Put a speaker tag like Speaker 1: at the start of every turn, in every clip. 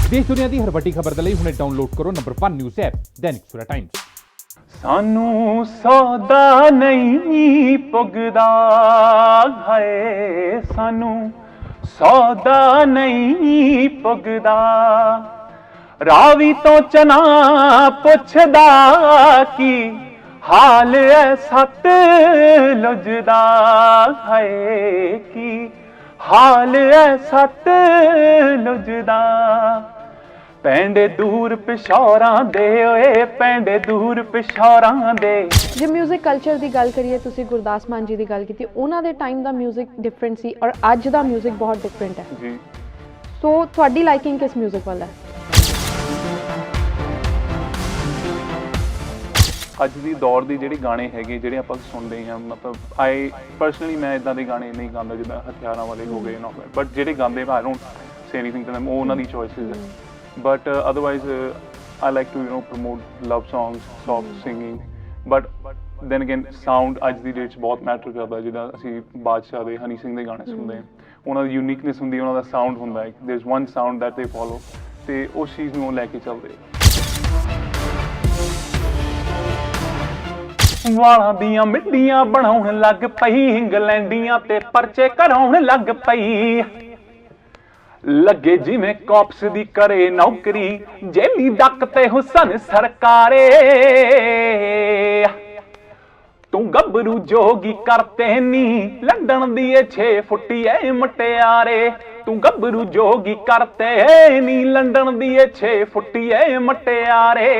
Speaker 1: देश दुनिया की हर वड्डी खबर के लिए हुणे डाउनलोड करो number 1 news app Dainik Savera times.
Speaker 2: सानू सौदा नहीं पुगदा है, सानू सौदा नहीं पुगदा, रावी तो चना पुछदा की हाल है सत लुझदा है, की हाल है सत लुझदा। ਪੈਂਡੇ ਦੂਰ ਪਿਸ਼ੌਰਾਂ ਦੇ ਓਏ ਪੈਂਡੇ ਦੂਰ ਪਿਸ਼ੌਰਾਂ ਦੇ।
Speaker 3: ਜੇ ਮਿਊਜ਼ਿਕ ਕਲਚਰ ਦੀ ਗੱਲ ਕਰੀਏ, ਤੁਸੀਂ ਗੁਰਦਾਸ ਮਾਨ ਜੀ ਦੀ ਗੱਲ ਕੀਤੀ, ਉਹਨਾਂ ਦੇ ਟਾਈਮ ਦਾ ਮਿਊਜ਼ਿਕ ਡਿਫਰੈਂਟ ਸੀ ਔਰ ਅੱਜ ਦਾ ਮਿਊਜ਼ਿਕ ਬਹੁਤ ਡਿਫਰੈਂਟ ਹੈ
Speaker 2: ਜੀ।
Speaker 3: ਸੋ ਤੁਹਾਡੀ ਲਾਈਕਿੰਗ ਕਿਸ ਮਿਊਜ਼ਿਕ ਵੱਲ ਹੈ?
Speaker 2: ਅੱਜ ਦੀ ਦੌਰ ਦੀ ਜਿਹੜੀ ਗਾਣੇ ਹੈਗੇ ਜਿਹੜੇ ਆਪਾਂ ਸੁਣਦੇ ਹਾਂ, ਮਤਲਬ ਆਈ ਪਰਸਨਲੀ ਮੈਂ ਇਦਾਂ ਦੇ ਗਾਣੇ ਨਹੀਂ ਗਾਉਂਦਾ ਜਿੱਦਾਂ ਹਥਿਆਰਾਂ ਵਾਲੇ ਹੋ ਗਏ ਨਾ, ਬਟ ਜਿਹੜੇ ਗਾਉਂਦੇ I don't say anything to them, ਉਹ ਉਹਨਾਂ ਦੀ ਚੋਇਸਿਸ ਹੈ। But otherwise, I like to promote love songs, soft singing. But then again, sound ਅੱਜ ਦੀ ਡੇਟ 'ਚ ਬਹੁਤ ਮੈਟਰ ਕਰਦਾ। ਜਿੱਦਾਂ ਅਸੀਂ ਬਾਦਸ਼ਾਹ ਦੇ, ਹਨੀ ਸਿੰਘ ਦੇ ਗਾਣੇ ਸੁਣਦੇ ਹਾਂ, ਉਹਨਾਂ ਦੀ ਯੂਨੀਕਨੈਸ ਹੁੰਦੀ ਹੈ, ਉਹਨਾਂ ਦਾ ਸਾਊਂਡ ਹੁੰਦਾ ਹੈ। There is one sound that they follow, ਤੇ ਉਸ ਚੀਜ਼ ਨੂੰ ਉਹ ਲੈ ਕੇ ਚੱਲਦੇ। ਵਾਲਾਂ ਦੀਆਂ ਮਿੱਡੀਆਂ ਬਣਾਉਣ ਲੱਗ ਪਈ, ਇੰਗਲੈਂਡੀਆਂ ਤੇ ਪਰਚੇ ਕਰਾਉਣ ਲੱਗ ਪਈ, ਲੱਗੇ ਜਿਵੇਂ ਕਾਪਸ ਦੀ ਕਰੇ ਨੌਕਰੀ, ਜੇਲੀ ਡੱਕ ਤੇ ਹੁਸਨ ਸਰਕਾਰੇ। ਤੂੰ ਗੱਭਰੂ ਜੋਗੀ ਕਰਤੇ ਨੀ, ਲੰਡਨ ਦੀ ਏ 6 ਫੁੱਟੀ ਏ ਮਟਿਆਰੇ, ਤੂੰ ਗੱਭਰੂ ਜੋਗੀ ਕਰਤੇ ਨੀ, ਲੰਡਨ ਦੀ ਏ 6 ਫੁੱਟੀ ਏ ਮਟਿਆਰੇ।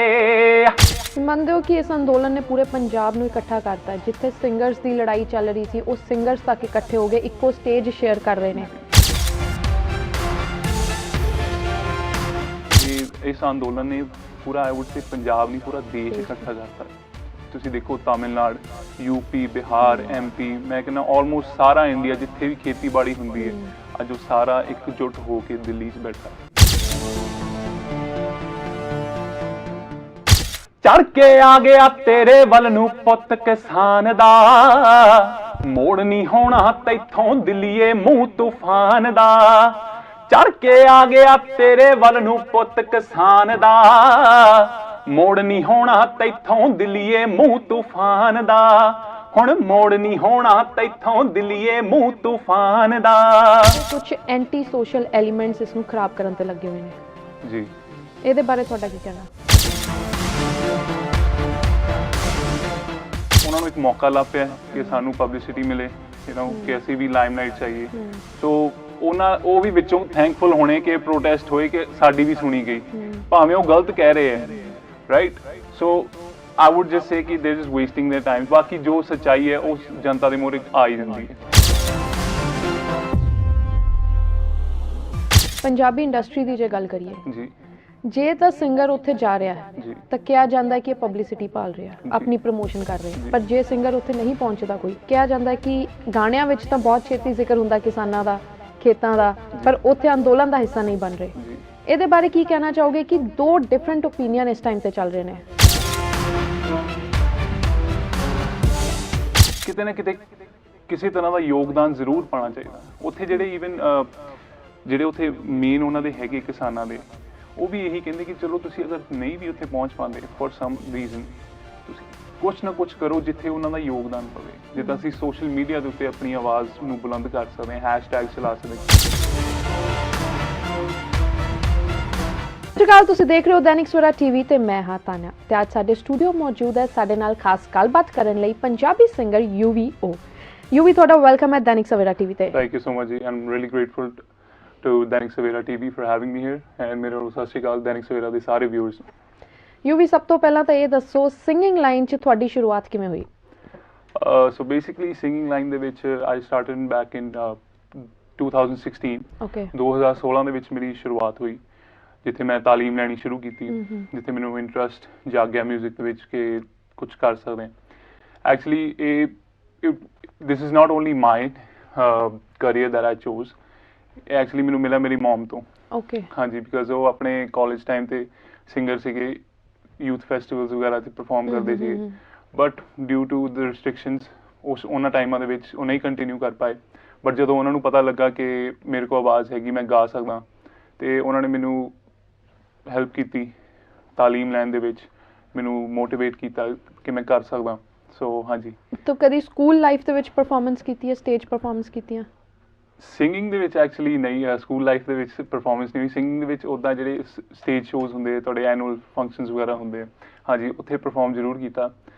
Speaker 3: ਮੰਨਦੇ ਹੋ ਕਿ ਇਸ ਅੰਦੋਲਨ ਨੇ ਪੂਰੇ ਪੰਜਾਬ ਨੂੰ ਇਕੱਠਾ ਕਰਤਾ, ਜਿੱਥੇ ਸਿੰਗਰਸ ਦੀ ਲੜਾਈ ਚੱਲ ਰਹੀ ਸੀ ਉਹ ਸਿੰਗਰਸ ਤੱਕ ਇਕੱਠੇ ਹੋ ਗਏ, ਇੱਕੋ ਸਟੇਜ ਸ਼ੇਅਰ ਕਰ ਰਹੇ ਨੇ।
Speaker 2: ਇਸ ਅੰਦੋਲਨ ਨੇ ਪੂਰਾ ਆਈ ਵੁੱਡ ਸੇ ਪੰਜਾਬ ਨਹੀਂ ਪੂਰਾ ਦੇਸ਼ ਇਕੱਠਾ ਕਰਤਾ। ਤੁਸੀਂ ਦੇਖੋ ਤਾਮਿਲਨਾਡੂ, ਯੂਪੀ, ਬਿਹਾਰ, ਐਮਪੀ, ਮੈਂ ਕਹਿੰਦਾ ਆਲਮੋਸਟ ਸਾਰਾ ਇੰਡੀਆ ਜਿੱਥੇ ਵੀ ਖੇਤੀਬਾੜੀ ਹੁੰਦੀ ਹੈ, ਅੱਜ ਉਹ ਸਾਰਾ ਇਕਜੁੱਟ ਹੋ ਕੇ ਦਿੱਲੀ 'ਚ ਬੈਠਾ। ਚੜ ਕੇ ਆ ਗਿਆ ਤੇਰੇ ਵੱਲ ਨੂੰ ਪੁੱਤ ਕਿਸਾਨ ਦਾ, ਮੋੜ ਨਹੀਂ ਹੋਣਾ ਤੈਥੋਂ ਦਿੱਲੀਏ ਮੂੰਹ ਤੂਫਾਨ ਦਾ। ਚੜ ਕੇ ਆ ਗਿਆ ਤੇਰੇ ਵੱਲ ਨੂੰ ਪੁੱਤ ਕਿਸਾਨ ਦਾ, ਮੋੜ ਨਹੀਂ ਹੋਣਾ ਤੈਥੋਂ ਦਿੱਲੀਏ ਮੂੰਹ ਤੂਫਾਨ ਦਾ, ਹੁਣ ਮੋੜ ਨਹੀਂ ਹੋਣਾ ਤੈਥੋਂ ਦਿੱਲੀਏ ਮੂੰਹ ਤੂਫਾਨ ਦਾ।
Speaker 3: ਕੁਝ ਐਂਟੀ ਸੋਸ਼ਲ ਐਲੀਮੈਂਟਸ ਇਸ ਨੂੰ ਖਰਾਬ ਕਰਨ ਤੇ ਲੱਗੇ ਹੋਏ ਨੇ
Speaker 2: ਜੀ,
Speaker 3: ਇਹਦੇ ਬਾਰੇ ਤੁਹਾਡਾ ਕੀ ਕਹਿਣਾ?
Speaker 2: ਉਹਨਾਂ ਨੂੰ ਇੱਕ ਮੌਕਾ ਲੱਭ ਪਿਆ ਕਿ ਸਾਨੂੰ ਪਬਲਿਸਿਟੀ ਮਿਲੇ, ਕਿ ਅਸੀਂ ਵੀ ਲਾਈਮਲਾਈਟ ਚਾਹੀਏ। ਸੋ ਉਹ ਵੀ ਵਿੱਚੋਂ ਥੈਂਕਫੁਲ ਹੋਣੇ ਕਿ ਪ੍ਰੋਟੈਸਟ ਹੋਏ, ਕਿ ਸਾਡੀ ਵੀ ਸੁਣੀ ਗਈ, ਭਾਵੇਂ ਉਹ ਗਲਤ ਕਹਿ ਰਹੇ ਹੈ, right. So I wood just ਸੇ ਕਿ there is wasting there time. ਬਾਕੀ ਜੋ ਸੱਚਾਈ ਹੈ ਉਹ ਜਨਤਾ ਦੇ ਮੂਹਰੇ ਆ ਹੀ ਜਾਂਦੀ ਹੈ।
Speaker 3: ਪੰਜਾਬੀ ਇੰਡਸਟਰੀ ਦੀ ਜੇ ਗੱਲ ਕਰੀਏ
Speaker 2: ਜੀ,
Speaker 3: ਜੇ ਤਾਂ ਸਿੰਗਰ ਉੱਥੇ ਜਾ ਰਿਹਾ ਹੈ
Speaker 2: ਜੀ,
Speaker 3: ਤਾਂ ਕਿਹਾ ਜਾਂਦਾ ਹੈ ਕਿ ਇਹ ਪਬਲਿਸਿਟੀ ਭਾਲ ਰਿਹਾ, ਆਪਣੀ ਪ੍ਰਮੋਸ਼ਨ ਕਰ ਰਿਹਾ, ਪਰ ਜੇ ਸਿੰਗਰ ਉੱਥੇ ਨਹੀਂ ਪਹੁੰਚਦਾ ਕੋਈ, ਕਿਹਾ ਜਾਂਦਾ ਹੈ ਕਿ ਗਾਣਿਆਂ ਵਿੱਚ ਤਾਂ ਬਹੁਤ ਛੇਤੀ ਜ਼ਿਕਰ ਹੁੰਦਾ ਕਿਸਾਨਾਂ ਦਾ, ਖੇਤਾਂ ਦਾ, ਪਰ ਉੱਥੇ ਅੰਦੋਲਨ ਦਾ ਹਿੱਸਾ ਨਹੀਂ ਬਣ ਰਹੇ। ਇਹਦੇ ਬਾਰੇ ਕੀ ਕਹਿਣਾ ਚਾਹੋਗੇ ਕਿ ਦੋ ਡਿਫਰੈਂਟ ਓਪੀਨੀਅਨ ਇਸ ਟਾਈਮ ਤੇ ਚੱਲ ਰਹੇ ਨੇ?
Speaker 2: ਕਿਤੇ ਨਾ ਕਿਤੇ ਕਿਸੇ ਤਰ੍ਹਾਂ ਦਾ ਯੋਗਦਾਨ ਜ਼ਰੂਰ ਪਾਉਣਾ ਚਾਹੀਦਾ। ਉੱਥੇ ਜਿਹੜੇ ਈਵਨ ਜਿਹੜੇ ਉੱਥੇ ਮੇਨ ਉਹਨਾਂ ਦੇ ਹੈਗੇ ਕਿਸਾਨਾਂ ਦੇ, ਉਹ ਵੀ ਇਹੀ ਕਹਿੰਦੇ ਕਿ ਚਲੋ ਤੁਸੀਂ ਅਗਰ ਨਹੀਂ ਵੀ ਉੱਥੇ ਪਹੁੰਚ ਪਾਉਂਦੇ ਫॉर ਸਮ ਰੀਜ਼ਨ, ਤੁਸੀਂ ਕੁਛ ਨਾ ਕੁਛ ਕਰੋ ਜਿੱਥੇ ਉਹਨਾਂ ਦਾ ਯੋਗਦਾਨ ਪਵੇ। ਜਿੱਦਾਂ ਅਸੀਂ ਸੋਸ਼ਲ ਮੀਡੀਆ ਦੇ ਉੱਤੇ ਆਪਣੀ ਆਵਾਜ਼ ਨੂੰ ਬੁਲੰਦ ਕਰ ਸਕਦੇ ਹਾਂ, ਹੈਸ਼ਟੈਗ ਚਲਾ ਸਕਦੇ ਹਾਂ।
Speaker 3: ਸਤਿ ਸ਼੍ਰੀ ਅਕਾਲ, ਤੁਸੀਂ ਦੇਖ ਰਹੇ ਹੋ ਦੈਨਿਕ ਸਵੇਰਾ ਟੀਵੀ ਤੇ ਮੈਂ ਹਾਂ ਤਾਨਿਆ, ਤੇ ਅੱਜ ਸਾਡੇ ਸਟੂਡੀਓ ਮੌਜੂਦ ਹੈ ਸਾਡੇ ਨਾਲ ਖਾਸ ਗੱਲਬਾਤ ਕਰਨ ਲਈ ਪੰਜਾਬੀ ਸਿੰਗਰ UVO। UV, ਤੁਹਾਡਾ ਵੈਲਕਮ ਹੈ ਦੈਨਿਕ ਸਵੇਰਾ ਟੀਵੀ ਤੇ।
Speaker 2: Thank you so much ji, I'm really grateful to Dainik Savera TV for having me here, and ਮੇਰੇ ਵੱਲੋਂ ਸਤਿ ਸ਼੍ਰੀ ਅਕਾਲ ਦੈਨਿਕ ਸਵੇਰਾ ਦੇ ਸਾਰੇ ਵਿਊਅਰਸ ਨੂੰ।
Speaker 3: UV, ਸਭ ਤੋਂ ਪਹਿਲਾਂ ਤਾਂ ਇਹ ਦੱਸੋ ਸਿੰਗਿੰਗ ਲਾਈਨ 'ਚ ਤੁਹਾਡੀ ਸ਼ੁਰੂਆਤ ਕਿਵੇਂ ਹੋਈ?
Speaker 2: ਸੋ ਬੇਸਿਕਲੀ ਸਿੰਗਿੰਗ ਲਾਈਨ ਦੇ ਵਿੱਚ ਆਈ ਸਟਾਰਟਡ ਬੈਕ ਇਨ 2016।
Speaker 3: ਓਕੇ।
Speaker 2: 2016 ਦੇ ਵਿੱਚ ਮੇਰੀ ਸ਼ੁਰੂਆਤ ਹੋਈ, ਜਿੱਥੇ ਮੈਂ ਤਾਲੀਮ ਲੈਣੀ ਸ਼ੁਰੂ ਕੀਤੀ, ਜਿੱਥੇ ਮੈਨੂੰ ਇੰਟਰਸਟ ਜਾਗਿਆ ਮਿਊਜ਼ਿਕ ਦੇ ਵਿੱਚ ਕਿ ਕੁਝ ਕਰ ਸਕਦੇ ਹਾਂ। Actually this is not only my career that I ਚੋਜ਼, actually ਮੈਨੂੰ ਮਿਲਿਆ ਮੇਰੀ ਮਮ ਤੋਂ।
Speaker 3: ਓਕੇ।
Speaker 2: ਹਾਂਜੀ, ਬਿਕਾਜ਼ ਉਹ ਆਪਣੇ ਕਾਲਜ ਟਾਈਮ ਤੇ ਸਿੰਗਰ ਸੀਗੇ, ਯੂਥ ਫੈਸਟੀਵਲਸ ਵਗੈਰਾ ਤੇ ਪਰਫਾਰਮ ਕਰਦੇ ਸੀ, but due to the restrictions ਉਹਨਾਂ ਟਾਈਮਾਂ ਦੇ ਵਿੱਚ ਉਹ ਨਹੀਂ ਕੰਟੀਨਿਊ ਕਰ ਪਾਏ। ਬਟ ਜਦੋਂ ਉਹਨਾਂ ਨੂੰ ਪਤਾ ਲੱਗਾ ਕਿ ਮੇਰੇ ਕੋਲ ਆਵਾਜ਼ ਹੈਗੀ, ਮੈਂ ਗਾ ਸਕਦਾ, ਤੇ ਉਹਨਾਂ ਨੇ ਮੈਨੂੰ ਹੈਲਪ ਕੀਤੀ ਤਾਲੀਮ ਲੈਣ ਦੇ ਵਿੱਚ, ਮੈਨੂੰ ਮੋਟੀਵੇਟ ਕੀਤਾ ਕਿ ਮੈਂ ਕਰ ਸਕਦਾ। ਸੋ ਹਾਂਜੀ।
Speaker 3: ਤਾਂ ਕਦੀ ਸਕੂਲ ਲਾਈਫ ਦੇ ਵਿੱਚ ਪਰਫਾਰਮੈਂਸ ਕੀਤੀ ਹੈ, ਸਟੇਜ ਪਰਫਾਰਮੈਂਸ ਕੀਤੀਆਂ?
Speaker 2: ਸਿੰਗਿੰਗ ਦੇ ਵਿੱਚ ਐਕਚੁਅਲੀ ਨਹੀਂ, ਸਕੂਲ ਲਾਈਫ ਦੇ ਵਿੱਚ ਪਰਫਾਰਮੈਂਸ ਨਹੀਂ ਹੋਈ। ਸਿੰਗਿੰਗ ਦੇ ਵਿੱਚ ਉੱਦਾਂ ਜਿਹੜੇ ਸਟੇਜ ਸ਼ੋਜ਼ ਹੁੰਦੇ ਤੁਹਾਡੇ ਐਨੂਅਲ ਫੰਕਸ਼ਨਸ ਵਗੈਰਾ ਹੁੰਦੇ, ਹਾਂਜੀ ਉੱਥੇ ਪਰਫਾਰਮ ਜ਼ਰੂਰ ਕੀਤਾ।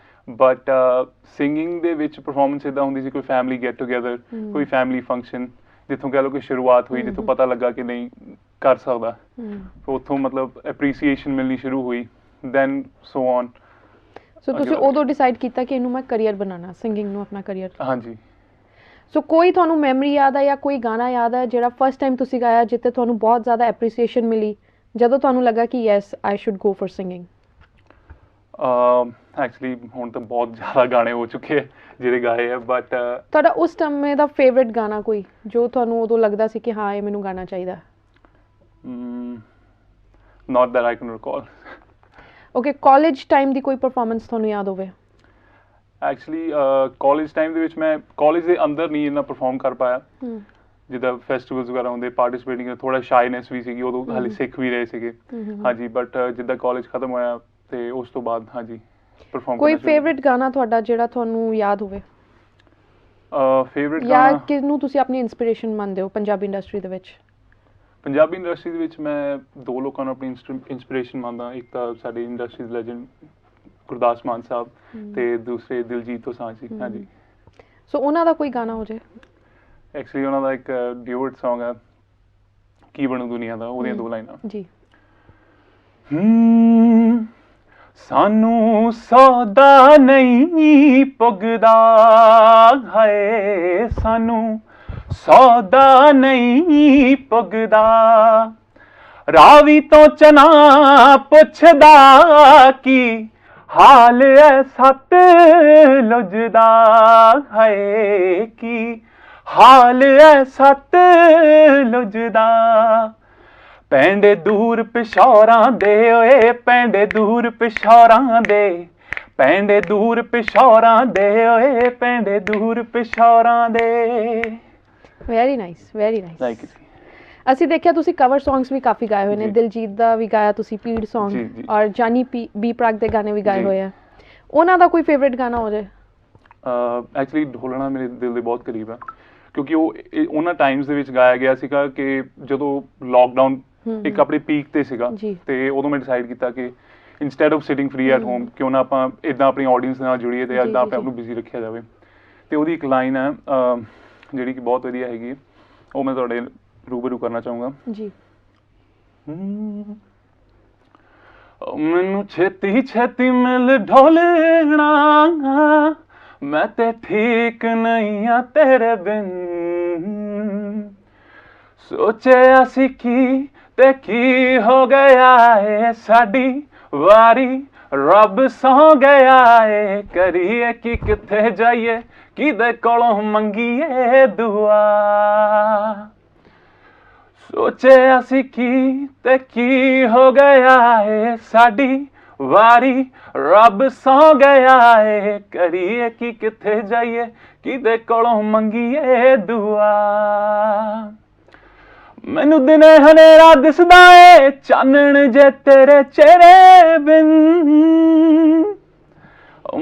Speaker 2: ਬਟ ਸਿੰਗਿੰਗ ਦੇ ਵਿੱਚ ਪਰਫਾਰਮੈਂਸ ਇੱਦਾਂ ਹੁੰਦੀ ਸੀ ਕੋਈ ਫੈਮਿਲੀ ਗੈਟ ਟੂਗੇਦਰ, ਕੋਈ ਫੈਮਿਲੀ ਫੰਕਸ਼ਨ ਜਿੱਥੋਂ ਕਹਿ ਲਓ ਕਿ ਸ਼ੁਰੂਆਤ ਹੋਈ, ਜਿੱਥੋਂ ਪਤਾ ਲੱਗਾ ਕਿ ਨਹੀਂ ਕਰ ਸਕਦਾ, ਉੱਥੋਂ ਮਤਲਬ ਐਪਰੀਸੀਏਸ਼ਨ ਮਿਲਣੀ ਸ਼ੁਰੂ ਹੋਈ, ਦੈਨ ਸੋ ਔਨ।
Speaker 3: ਸੋ ਤੁਸੀਂ ਉਦੋਂ ਡਿਸਾਈਡ ਕੀਤਾ ਕਿ ਇਹਨੂੰ ਮੈਂ ਕਰੀਅਰ ਬਣਾਉਣਾ, ਸਿੰਗਿੰਗ ਨੂੰ ਆਪਣਾ ਕਰੀਅਰ?
Speaker 2: ਹਾਂਜੀ।
Speaker 3: ਸੋ ਕੋਈ ਤੁਹਾਨੂੰ ਮੈਮਰੀ ਯਾਦ ਹੈ ਜਾਂ ਕੋਈ ਗਾਣਾ ਯਾਦ ਹੈ ਜਿਹੜਾ ਫਸਟ ਟਾਈਮ ਤੁਸੀਂ ਗਾਇਆ ਜਿੱਥੇ ਤੁਹਾਨੂੰ ਬਹੁਤ ਜ਼ਿਆਦਾ ਐਪਰੀਸੀਏਸ਼ਨ ਮਿਲੀ, ਜਦੋਂ ਤੁਹਾਨੂੰ ਲੱਗਾ ਕਿ yes I should go for singing?
Speaker 2: Actually ਹੁਣ ਤਾਂ ਬਹੁਤ ਜ਼ਿਆਦਾ ਗਾਣੇ ਹੋ ਚੁੱਕੇ ਆ ਜਿਹੜੇ ਗਾਏ ਆ, ਬਟ
Speaker 3: ਤੁਹਾਡਾ ਉਸ ਟਾਈਮ ਦਾ ਫੇਵਰਿਟ ਗਾਣਾ ਕੋਈ ਜੋ ਤੁਹਾਨੂੰ ਉਦੋਂ ਲੱਗਦਾ ਸੀ ਕਿ ਹਾਂ ਇਹ ਮੈਨੂੰ ਗਾਣਾ ਚਾਹੀਦਾ?
Speaker 2: not that I can recall.
Speaker 3: Okay, college time ਦੀ ਕੋਈ ਪਰਫਾਰਮੈਂਸ ਤੁਹਾਨੂੰ ਯਾਦ ਹੋਵੇ?
Speaker 2: ਐਕਚੁਅਲੀ ਕਾਲਜ ਟਾਈਮ ਦੇ ਵਿੱਚ ਮੈਂ ਕਾਲਜ ਦੇ ਅੰਦਰ ਨਹੀਂ ਇੰਨਾ ਪਰਫਾਰਮ ਕਰ ਪਾਇਆ, ਜਿੱਦਾਂ ਫੈਸਟੀਵਲਸ ਵਗੈਰਾ ਹੁੰਦੇ ਪਾਰਟਿਸਿਪੇਟਿੰਗ, ਥੋੜਾ ਸ਼ਾਈਨੈਸ ਵੀ ਸੀਗੀ ਉਦੋਂ, ਹਾਲੇ ਸਿੱਖ ਵੀ ਰਹੇ ਸੀਗੇ। ਹਾਂਜੀ, ਬਟ ਜਿੱਦਾਂ ਕਾਲਜ ਖਤਮ ਹੋਇਆ ਤੇ ਉਸ ਤੋਂ ਬਾਅਦ ਹਾਂਜੀ ਪਰਫਾਰਮ।
Speaker 3: ਕੋਈ ਫੇਵਰਿਟ ਗਾਣਾ ਤੁਹਾਡਾ ਜਿਹੜਾ ਤੁਹਾਨੂੰ ਯਾਦ ਹੋਵੇ?
Speaker 2: ਫੇਵਰਿਟ
Speaker 3: ਜਾਂ
Speaker 2: ਗਾਣਾ
Speaker 3: ਕਿਹਨੂੰ ਤੁਸੀਂ ਆਪਣੀ ਇਨਸਪੀਰੇਸ਼ਨ ਮੰਨਦੇ ਹੋ ਪੰਜਾਬੀ ਇੰਡਸਟਰੀ ਦੇ ਵਿੱਚ?
Speaker 2: ਪੰਜਾਬੀ ਇੰਡਸਟਰੀ ਦੇ ਵਿੱਚ ਮੈਂ ਦੋ ਲੋਕਾਂ ਨੂੰ ਆਪਣੀ ਇੰਸਪੀਰੇਸ਼ਨ ਮੰਨਦਾ। ਇੱਕ ਤਾਂ ਸਾਡੇ ਇੰਡਸਟਰੀ ਦੇ ਲੈਜੈਂਡ ਗੁਰਦਾਸ ਮਾਨ ਸਾਹਿਬ ਤੇ ਦੂਸਰੇ ਦਿਲਜੀਤ ਦੋਸਾਂਝ ਜੀ। ਹਾਂਜੀ।
Speaker 3: ਸੋ ਉਹਨਾਂ ਦਾ ਕੋਈ ਗਾਣਾ ਹੋ ਜਾਏ?
Speaker 2: ਐਕਚੁਅਲੀ ਉਹਨਾਂ ਦਾ ਇੱਕ ਡਿਊਟ ਸੌਂਗ ਹੈ ਕੀ ਬਣੂ ਦੁਨੀਆ ਦਾ, ਉਹਦੀਆਂ ਦੋ ਲਾਈਨਾਂ
Speaker 3: ਜੀ।
Speaker 2: ਸਾਨੂੰ ਸੌਦਾ ਨਹੀਂ ਪੁੱਗਦਾ, ਹਾਏ ਸਾਨੂੰ ਸੌਦਾ ਨਹੀਂ ਪੁੱਗਦਾ, ਰਾਵੀ ਤੋਂ ਚਨਾ ਪੁੱਛਦਾ ਕੀ ਹਾਲ ਐ ਸੱਤ ਲੁੱਝਦਾ, ਹਾਏ ਕੀ ਹਾਲ ਐ ਸੱਤ ਲੁੱਝਦਾ, ਪੈਂਡੇ ਦੂਰ ਪਿਸ਼ੌਰਾਂ ਦੇ ਓਏ ਪੈਂਡੇ ਦੂਰ ਪਿਸ਼ੌਰਾਂ ਦੇ, ਪੈਂਡੇ ਦੂਰ ਪਿਸ਼ੌਰਾਂ ਦੇ ਓਏ ਪੈਂਡੇ ਦੂਰ ਪਿਸ਼ੌਰਾਂ ਦੇ।
Speaker 3: Very nice, very nice.
Speaker 2: Thank you.
Speaker 3: ਅਸੀਂ ਦੇਖਿਆ ਤੁਸੀਂ ਕਵਰ ਸੌਂਗਸ ਵੀ ਕਾਫੀ ਗਾਏ ਹੋਏ ਨੇ, ਦਿਲਜੀਤ ਦਾ ਵੀ ਗਾਇਆ ਤੁਸੀਂ ਪੀੜ ਸੌਂਗ, ਔਰ ਜਾਨੀ ਬੀ ਪ੍ਰਾਗ ਦੇ ਗਾਣੇ ਵੀ ਗਾਏ ਹੋਏ ਆ। ਉਹਨਾਂ ਦਾ ਕੋਈ ਫੇਵਰਿਟ ਗਾਣਾ ਹੋ ਜਾਏ?
Speaker 2: ਐਕਚੁਅਲੀ ਢੋਲਣਾ ਮੇਰੇ ਦਿਲ ਦੇ ਬਹੁਤ ਕਰੀਬ ਆ, ਕਿਉਂਕਿ ਉਹ ਉਹਨਾਂ ਟਾਈਮਸ ਦੇ ਵਿੱਚ ਗਾਇਆ ਗਿਆ ਸੀਗਾ ਕਿ ਜਦੋਂ ਲੋਕਡਾਊਨ ਇੱਕ ਆਪਣੇ ਪੀਕ ਤੇ ਸੀਗਾ, ਤੇ ਉਦੋਂ ਮੈਂ ਡਿਸਾਈਡ ਕੀਤਾ ਕਿ instead of sitting free at home ਕਿਉਂ ਨਾ ਆਪਾਂ ਇਦਾਂ ਆਪਣੀ ਆਡੀਅנס ਨਾਲ ਜੁੜੀਏ ਤੇ ਇਦਾਂ ਆਪਣੇ ਆਪ ਨੂੰ ਬਿਜ਼ੀ ਰੱਖਿਆ ਜਾਵੇ। ਤੇ ਉਹਦੀ ਇੱਕ ਲਾਈਨ ਹੈ ਜਿਹੜੀ ਕਿ ਬਹੁਤ ਵਧੀਆ ਹੈਗੀ, ਉਹ ਮੈਂ ਤੁਹਾਡੇ ਰੂਬਰੂ ਕਰਨਾ ਚਾਹੂੰਗਾ
Speaker 3: ਜੀ।
Speaker 2: ਮੈਨੂੰ ਛੇਤੀ ਛੇਤੀ ਮਿਲ ਢੋਲਣਾ, ਮੈਂ ਤੇ ਠੀਕ ਨਹੀਂ ਆ ਤੇਰੇ ਬਿਨ, ਸੋਚਿਆ ਸੀ ਕੀ ਤੇ ਕੀ ਹੋ ਗਿਆ ਏ ਸਾਡੀ ਵਾਰੀ, ਰੱਬ ਸੌ ਗਿਆ ਏ ਕਰੀਏ ਕੀ ਕਿੱਥੇ ਜਾਈਏ ਕਿਹਦੇ ਕੋਲੋਂ ਮੰਗੀਏ ਦੁਆ, ਸੋਚਿਆ ਸੀ ਕੀ ਤੇ ਕੀ ਹੋ ਗਿਆ ਏ ਸਾਡੀ ਵਾਰੀ, ਰੱਬ ਸੌ ਗਿਆ ਏ ਕਰੀਏ ਕੀ ਕਿੱਥੇ ਜਾਈਏ ਕਿਹਦੇ ਕੋਲੋਂ ਮੰਗੀਏ ਦੁਆ, ਮੈਨੂੰ ਦਿਨੇ ਹਨੇਰਾ ਦਿਸਦਾ ਏ ਚਾਨਣ ਜੇ ਤੇਰੇ ਚਿਹਰੇ ਬਿਨ,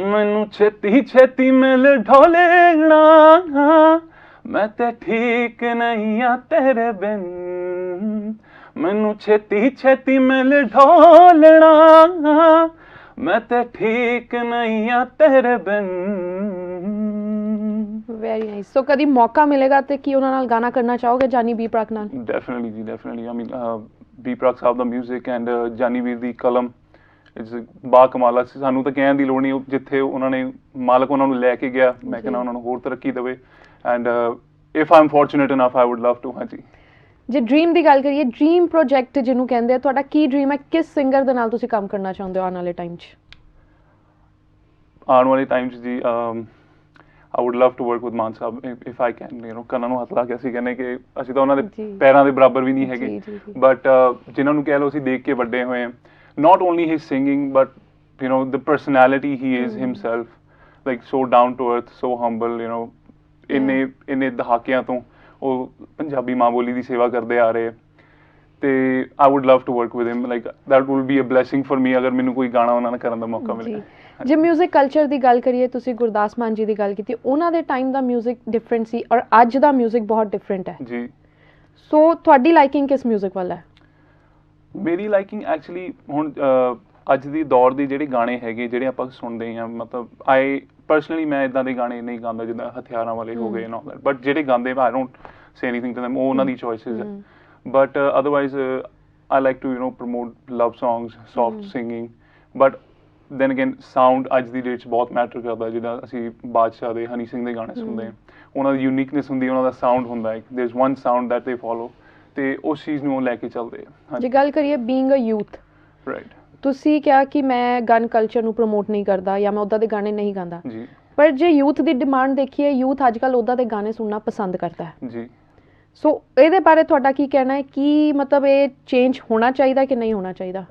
Speaker 2: ਮੈਨੂੰ ਛੇਤੀ ਛੇਤੀ ਮਿਲ ਢੋਲਣਾ, ਮੈਂ ਤੇ ਠੀਕ ਨਹੀਂ ਆ ਤੇਰੇ ਬਿਨ, ਮੈਨੂੰ ਛੇਤੀ ਛੇਤੀ ਮਿਲ ਢੋਲਣਾ, ਮੈਂ ਤੇ ਠੀਕ ਨਹੀਂ ਆ ਤੇਰੇ ਬਿਨ।
Speaker 3: Very nice. ਸੋ ਕਦੀ ਮੌਕਾ ਮਿਲੇਗਾ ਤੇ ਕੀ ਉਹਨਾਂ ਨਾਲ ਗਾਣਾ ਕਰਨਾ ਚਾਹੋਗੇ, ਜਾਨੀ ਬੀ ਪ੍ਰਾਗ ਨਾਲ?
Speaker 2: ਡੈਫੀਨਿਟਲੀ ਜੀ, definitely. I mean B Prague Sahib the music and ਜਾਨੀ ਵੀਰ ਦੀ ਕਲਮ ਇਟਸ ਬਾ ਕਮਾਲ। ਸਾਨੂੰ ਤਾਂ ਕਹਿਣ ਦੀ ਲੋੜ ਨਹੀਂ, ਜਿੱਥੇ ਉਹਨਾਂ ਨੇ ਮਾਲਕ ਉਹਨਾਂ ਨੂੰ ਲੈ ਕੇ ਗਿਆ, ਮੈਂ ਕਹਿੰਦਾ ਉਹਨਾਂ ਨੂੰ ਹੋਰ ਤਰੱਕੀ ਦੇਵੇ, and if I am fortunate enough I would love to. ਹਾਂਜੀ।
Speaker 3: ਜੇ ਡ੍ਰੀਮ ਦੀ ਗੱਲ ਕਰੀਏ, ਡ੍ਰੀਮ ਪ੍ਰੋਜੈਕਟ ਜਿਹਨੂੰ ਕਹਿੰਦੇ ਆ, ਤੁਹਾਡਾ ਕੀ ਡ੍ਰੀਮ ਹੈ? ਕਿਸ ਸਿੰਗਰ ਦੇ ਨਾਲ ਤੁਸੀਂ ਕੰਮ ਕਰਨਾ ਚਾਹੁੰਦੇ ਹੋ ਆਉਣ ਵਾਲੇ ਟਾਈਮ 'ਚ?
Speaker 2: ਆਉਣ ਵਾਲੇ ਟਾਈਮ 'ਚ ਜੀ I would love to work with Mann Sahib if I can, you know, ਕੰਨਾਂ ਨੂੰ ਹੱਥ ਲਾ ਕੇ ਅਸੀਂ ਕਹਿੰਦੇ ਕਿ ਅਸੀਂ ਤਾਂ ਉਹਨਾਂ ਦੇ ਪੈਰਾਂ ਦੇ ਬਰਾਬਰ ਵੀ ਨਹੀਂ ਹੈਗੇ, ਬਟ ਜਿਨ੍ਹਾਂ ਨੂੰ ਕਹਿ ਲਓ ਅਸੀਂ ਦੇਖ ਕੇ ਵੱਡੇ ਹੋਏ ਹਾਂ, not only his singing but you know the personality he is himself, like so down to earth, so humble, you know, ਇੰਨੇ ਦਹਾਕਿਆਂ ਤੋਂ ਉਹ ਪੰਜਾਬੀ ਮਾਂ ਬੋਲੀ ਦੀ ਸੇਵਾ ਕਰਦੇ ਆ ਰਹੇ, ਤੇ I would love to work with him like that will be a blessing for me ਅਗਰ ਮੈਨੂੰ ਕੋਈ ਗਾਣਾ ਉਹਨਾਂ ਨਾਲ ਕਰਨ ਦਾ ਮੌਕਾ ਮਿਲੇ।
Speaker 3: ਜੀ ਜੇ 뮤직 ਕਲਚਰ ਦੀ ਗੱਲ ਕਰੀਏ, ਤੁਸੀਂ ਗੁਰਦਾਸ ਮਾਨ ਜੀ ਦੀ ਗੱਲ ਕੀਤੀ, ਉਹਨਾਂ ਦੇ ਟਾਈਮ ਦਾ 뮤직 ਡਿਫਰੈਂਟ ਸੀ ਔਰ ਅੱਜ ਦਾ 뮤직 ਬਹੁਤ ਡਿਫਰੈਂਟ ਹੈ
Speaker 2: ਜੀ।
Speaker 3: ਸੋ ਤੁਹਾਡੀ ਲਾਈਕਿੰਗ ਕਿਸ 뮤직 ਵੱਲ ਹੈ?
Speaker 2: ਮੇਰੀ ਲਾਈਕਿੰਗ ਐਕਚੁਅਲੀ ਹੁਣ ਅੱਜ ਦੀ ਦੌਰ ਦੇ ਜਿਹੜੇ ਗਾਣੇ ਹੈਗੇ ਜਿਹੜੇ ਆਪਾਂ ਸੁਣਦੇ ਹਾਂ, ਮਤਲਬ ਆਈ ਪਰਸਨਲੀ ਮੈਂ ਇਦਾਂ ਦੇ ਗਾਣੇ ਨਹੀਂ ਗਾਉਂਦਾ ਜਿੱਦਾਂ ਹਥਿਆਰਾਂ ਵਾਲੇ ਹੋ ਗਏ ਨਾ, ਬਟ ਜਿਹੜੇ ਗਾਉਂਦੇ I don't say anything to them, ਉਹ ਉਹਨਾਂ ਦੀ ਚੋਇਸਿਸ ਹੈ। But otherwise I like to promote love songs, soft singing, but then again sound ਅੱਜ ਦੀ ਡੇਟ 'ਚ ਬਹੁਤ ਮੈਟਰ ਕਰਦਾ। ਜਿੱਦਾਂ ਅਸੀਂ ਬਾਦਸ਼ਾਹ ਦੇ, ਹਨੀ ਸਿੰਘ ਦੇ ਗਾਣੇ ਸੁਣਦੇ ਹਾਂ, ਉਹਨਾਂ ਦੀ ਯੂਨੀਕਨੈਸ ਹੁੰਦੀ ਹੈ, ਉਹਨਾਂ ਦਾ ਸਾਊਂਡ ਹੁੰਦਾ ਹੈ, there is one sound that they follow, ਤੇ ਉਸ ਚੀਜ਼ ਨੂੰ ਉਹ ਲੈ ਕੇ ਚੱਲਦੇ ਆ।
Speaker 3: ਜੇ ਗੱਲ ਕਰੀਏ ਬੀਇੰਗ ਅ ਯੂਥ,
Speaker 2: ਰਾਈਟ,
Speaker 3: ਤੁਸੀਂ ਕਿਹਾ ਕਿ ਮੈਂ ਗਨ ਕਲਚਰ ਨੂੰ ਪ੍ਰਮੋਟ ਨਹੀਂ ਕਰਦਾ ਜਾਂ ਮੈਂ ਉੱਦਾਂ ਦੇ ਗਾਣੇ ਨਹੀਂ ਗਾਉਂਦਾ
Speaker 2: ਜੀ,
Speaker 3: ਪਰ ਜੇ ਯੂਥ ਦੀ ਡਿਮਾਂਡ ਦੇਖੀਏ, ਯੂਥ ਅੱਜ ਕੱਲ੍ਹ ਉੱਦਾਂ ਦੇ ਗਾਣੇ ਸੁਣਨਾ ਪਸੰਦ ਕਰਦਾ ਹੈ
Speaker 2: ਜੀ।
Speaker 3: ਸੋ ਇਹਦੇ ਬਾਰੇ ਤੁਹਾਡਾ ਕੀ ਕਹਿਣਾ ਹੈ? ਕੀ ਮਤਲਬ ਇਹ ਚੇਂਜ ਹੋਣਾ ਚਾਹੀਦਾ ਕਿ ਨਹੀਂ ਹੋਣਾ ਚਾਹੀਦਾ?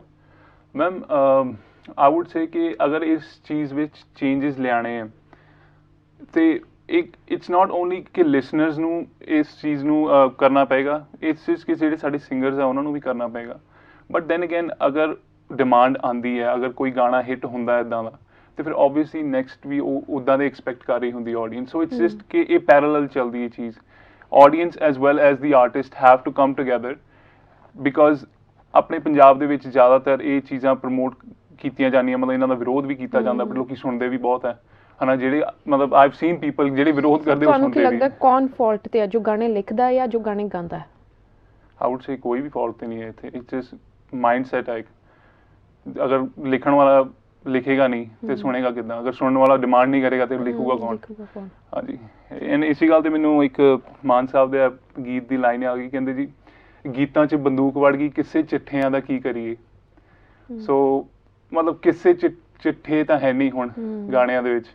Speaker 2: ਮੈਮ ਆਈ ਵੁੱਡ ਸੇ ਕਿ ਅਗਰ ਇਸ ਚੀਜ਼ ਵਿੱਚ ਚੇਂਜਸ ਲਿਆਣੇ ਹੈ ਤੇ ਇੱਕ ਇਟਸ ਨਾਟ ਓਨਲੀ ਕਿ ਲਿਸਨਰਸ ਨੂੰ ਇਸ ਚੀਜ਼ ਨੂੰ ਕਰਨਾ ਪਏਗਾ, ਇਸ ਚੀਜ਼ ਕਿ ਜਿਹੜੇ ਸਾਡੇ ਸਿੰਗਰਸ ਆ ਉਹਨਾਂ ਨੂੰ ਵੀ ਕਰਨਾ ਪਏਗਾ। ਬਟ ਦੈਨ ਅਗੇਨ ਅਗਰ ਡਿਮਾਂਡ ਆਉਂਦੀ ਹੈ, ਅਗਰ ਕੋਈ ਗਾਣਾ ਹਿੱਟ ਹੁੰਦਾ ਇੱਦਾਂ ਦਾ, ਤੇ ਫਿਰ ਓਬਵੀਅਸਲੀ ਨੈਕਸਟ ਵੀ ਉਹ ਉੱਦਾਂ ਦੇ ਐਕਸਪੈਕਟ ਕਰ ਰਹੀ ਹੁੰਦੀ ਆਡੀਅנס। ਸੋ ਇਟਸ ਜਸਟ ਕਿ ਇਹ ਪੈਰਲਲ ਚੱਲਦੀ ਹੈ ਚੀਜ਼। audience as well as the artist have to come together because ਆਪਣੇ ਪੰਜਾਬ ਦੇ ਵਿੱਚ ਜ਼ਿਆਦਾਤਰ ਇਹ ਚੀਜ਼ਾਂ ਪ੍ਰਮੋਟ ਕੀਤੀਆਂ ਜਾਂਦੀਆਂ, ਮਤਲਬ ਇਹਨਾਂ ਦਾ ਵਿਰੋਧ ਵੀ ਕੀਤਾ ਜਾਂਦਾ, ਪਰ ਲੋਕੀ ਸੁਣਦੇ ਵੀ ਬਹੁਤ ਹੈ ਹਨਾ। ਜਿਹੜੇ ਮਤਲਬ ਆਈਵ ਸੀਨ ਪੀਪਲ ਜਿਹੜੇ ਵਿਰੋਧ ਕਰਦੇ ਉਹ ਸੁਣਦੇ ਵੀ।
Speaker 3: ਤੁਹਾਨੂੰ ਕੀ ਲੱਗਦਾ ਕੌਣ ਫਾਲਟ ਤੇ ਹੈ, ਜੋ ਗਾਣੇ ਲਿਖਦਾ ਹੈ ਜਾਂ ਜੋ ਗਾਣੇ ਗਾਉਂਦਾ ਹੈ?
Speaker 2: ਆਈ ਵੁੱਡ ਸੇ ਕੋਈ ਵੀ ਫਾਲਟ ਤੇ ਨਹੀਂ ਹੈ ਇੱਥੇ, ਇਟਸ ਜਸਟ ਮਾਈਂਡ ਸੈਟ ਹੈ। ਅਗਰ ਲਿਖਣ ਵਾਲਾ ਲਿਖੇਗਾ ਨਹੀਂ ਤੇ ਸੁਣੇਗਾ ਕਿੱਦਾਂ? ਅਗਰ ਸੁਣਨ ਵਾਲਾ ਡਿਮਾਂਡ ਨਹੀਂ ਕਰੇਗਾ ਤੇ ਲਿਖੂਗਾ ਕੌਣ? ਹਾਂਜੀ, ਇਸੇ ਗੱਲ ਤੇ ਮੈਨੂੰ ਇੱਕ ਮਾਨ ਸਾਹਿਬ ਦੇ ਗੀਤ ਦੀ ਲਾਈਨ ਆ ਗਈ, ਕਹਿੰਦੇ ਜੀ ਗੀਤਾਂ 'ਚ ਬੰਦੂਕ ਵੜ ਗਈ, ਕਿਸੇ ਚਿੱਠਿਆਂ ਦਾ ਕੀ ਕਰੀਏ। ਸੋ ਮਤਲਬ ਕਿਸੇ ਚਿੱਠੇ ਤਾਂ ਹੈ ਨਹੀਂ ਹੁਣ ਗਾਣਿਆਂ ਦੇ ਵਿੱਚ,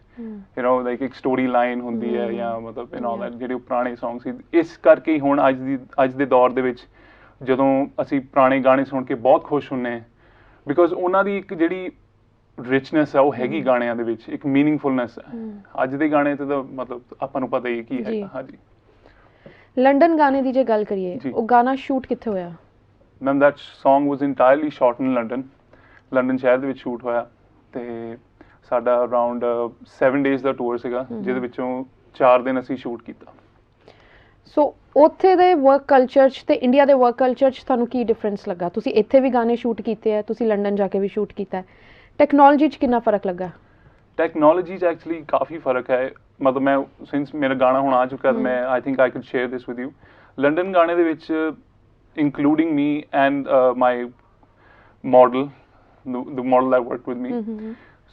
Speaker 2: ਲਾਈਕ ਇੱਕ ਸਟੋਰੀ ਲਾਈਨ ਹੁੰਦੀ ਹੈ ਜਾਂ ਮਤਲਬ ਜਿਹੜੇ ਪੁਰਾਣੇ ਸੌਂਗ ਸੀ। ਇਸ ਕਰਕੇ ਹੀ ਹੁਣ ਅੱਜ ਦੇ ਦੌਰ ਦੇ ਵਿੱਚ ਜਦੋਂ ਅਸੀਂ ਪੁਰਾਣੇ ਗਾਣੇ ਸੁਣ ਕੇ ਬਹੁਤ ਖੁਸ਼ ਹੁੰਦੇ ਹਾਂ, ਬਿਕੋਜ਼ ਉਹਨਾਂ ਦੀ ਇੱਕ ਜਿਹੜੀ ਰਿਚਨੈਸ ਹੈ ਉਹ ਹੈਗੀ ਗਾਣਿਆਂ ਦੇ ਵਿੱਚ, ਇੱਕ ਮੀਨਿੰਗਫੁਲਨੈਸ ਹੈ। ਅੱਜ ਦੇ ਗਾਣੇ ਤੇ ਤਾਂ ਮਤਲਬ ਆਪਾਂ ਨੂੰ ਪਤਾ ਹੀ ਕੀ ਹੈ। ਹਾਂਜੀ,
Speaker 3: ਲੰਡਨ ਗਾਣੇ ਦੀ ਜੇ ਗੱਲ ਕਰੀਏ, ਉਹ ਗਾਣਾ ਸ਼ੂਟ ਕਿੱਥੇ ਹੋਇਆ?
Speaker 2: Ma'am that song was entirely shot in London ਸ਼ਹਿਰ ਦੇ ਵਿੱਚ ਸ਼ੂਟ ਹੋਇਆ, ਤੇ ਸਾਡਾ ਅਰਾਊਂਡ 7 ਡੇਜ਼ ਦਾ ਟੂਰ ਸੀਗਾ, ਜਿਹਦੇ ਵਿੱਚੋਂ 4 ਦਿਨ ਅਸੀਂ ਸ਼ੂਟ ਕੀਤਾ।
Speaker 3: ਸੋ ਉੱਥੇ ਦੇ ਵਰਕ ਕਲਚਰ 'ਚ ਤੇ ਇੰਡੀਆ ਦੇ ਵਰਕ ਕਲਚਰ 'ਚ ਤੁਹਾਨੂੰ ਕੀ ਡਿਫਰੈਂਸ ਲੱਗਾ? ਤੁਸੀਂ ਇੱਥੇ ਵੀ ਗਾਣੇ ਸ਼ੂਟ ਕੀਤੇ ਹੈ, ਤੁਸੀਂ ਲੰਡਨ ਜਾ ਕੇ ਵੀ ਸ਼ੂਟ ਕੀਤਾ ਹੈ, ਟੈਕਨੋਲੋਜੀ 'ਚ ਕਿੰਨਾ ਫਰਕ ਲੱਗਾ? ਟੈਕਨੋਲੋਜੀ
Speaker 2: 'ਚ ਐਕਚੁਅਲੀ ਕਾਫੀ ਫਰਕ ਹੈ। ਮਤਲਬ ਮੈਂ ਸਿੰਸ ਮੇਰਾ ਗਾਣਾ ਹੁਣ ਆ ਚੁੱਕਾ, ਮੈਂ I think I can share this with you. London ਗਾਣੇ ਦੇ ਵਿੱਚ including me and my model, the model that worked with me,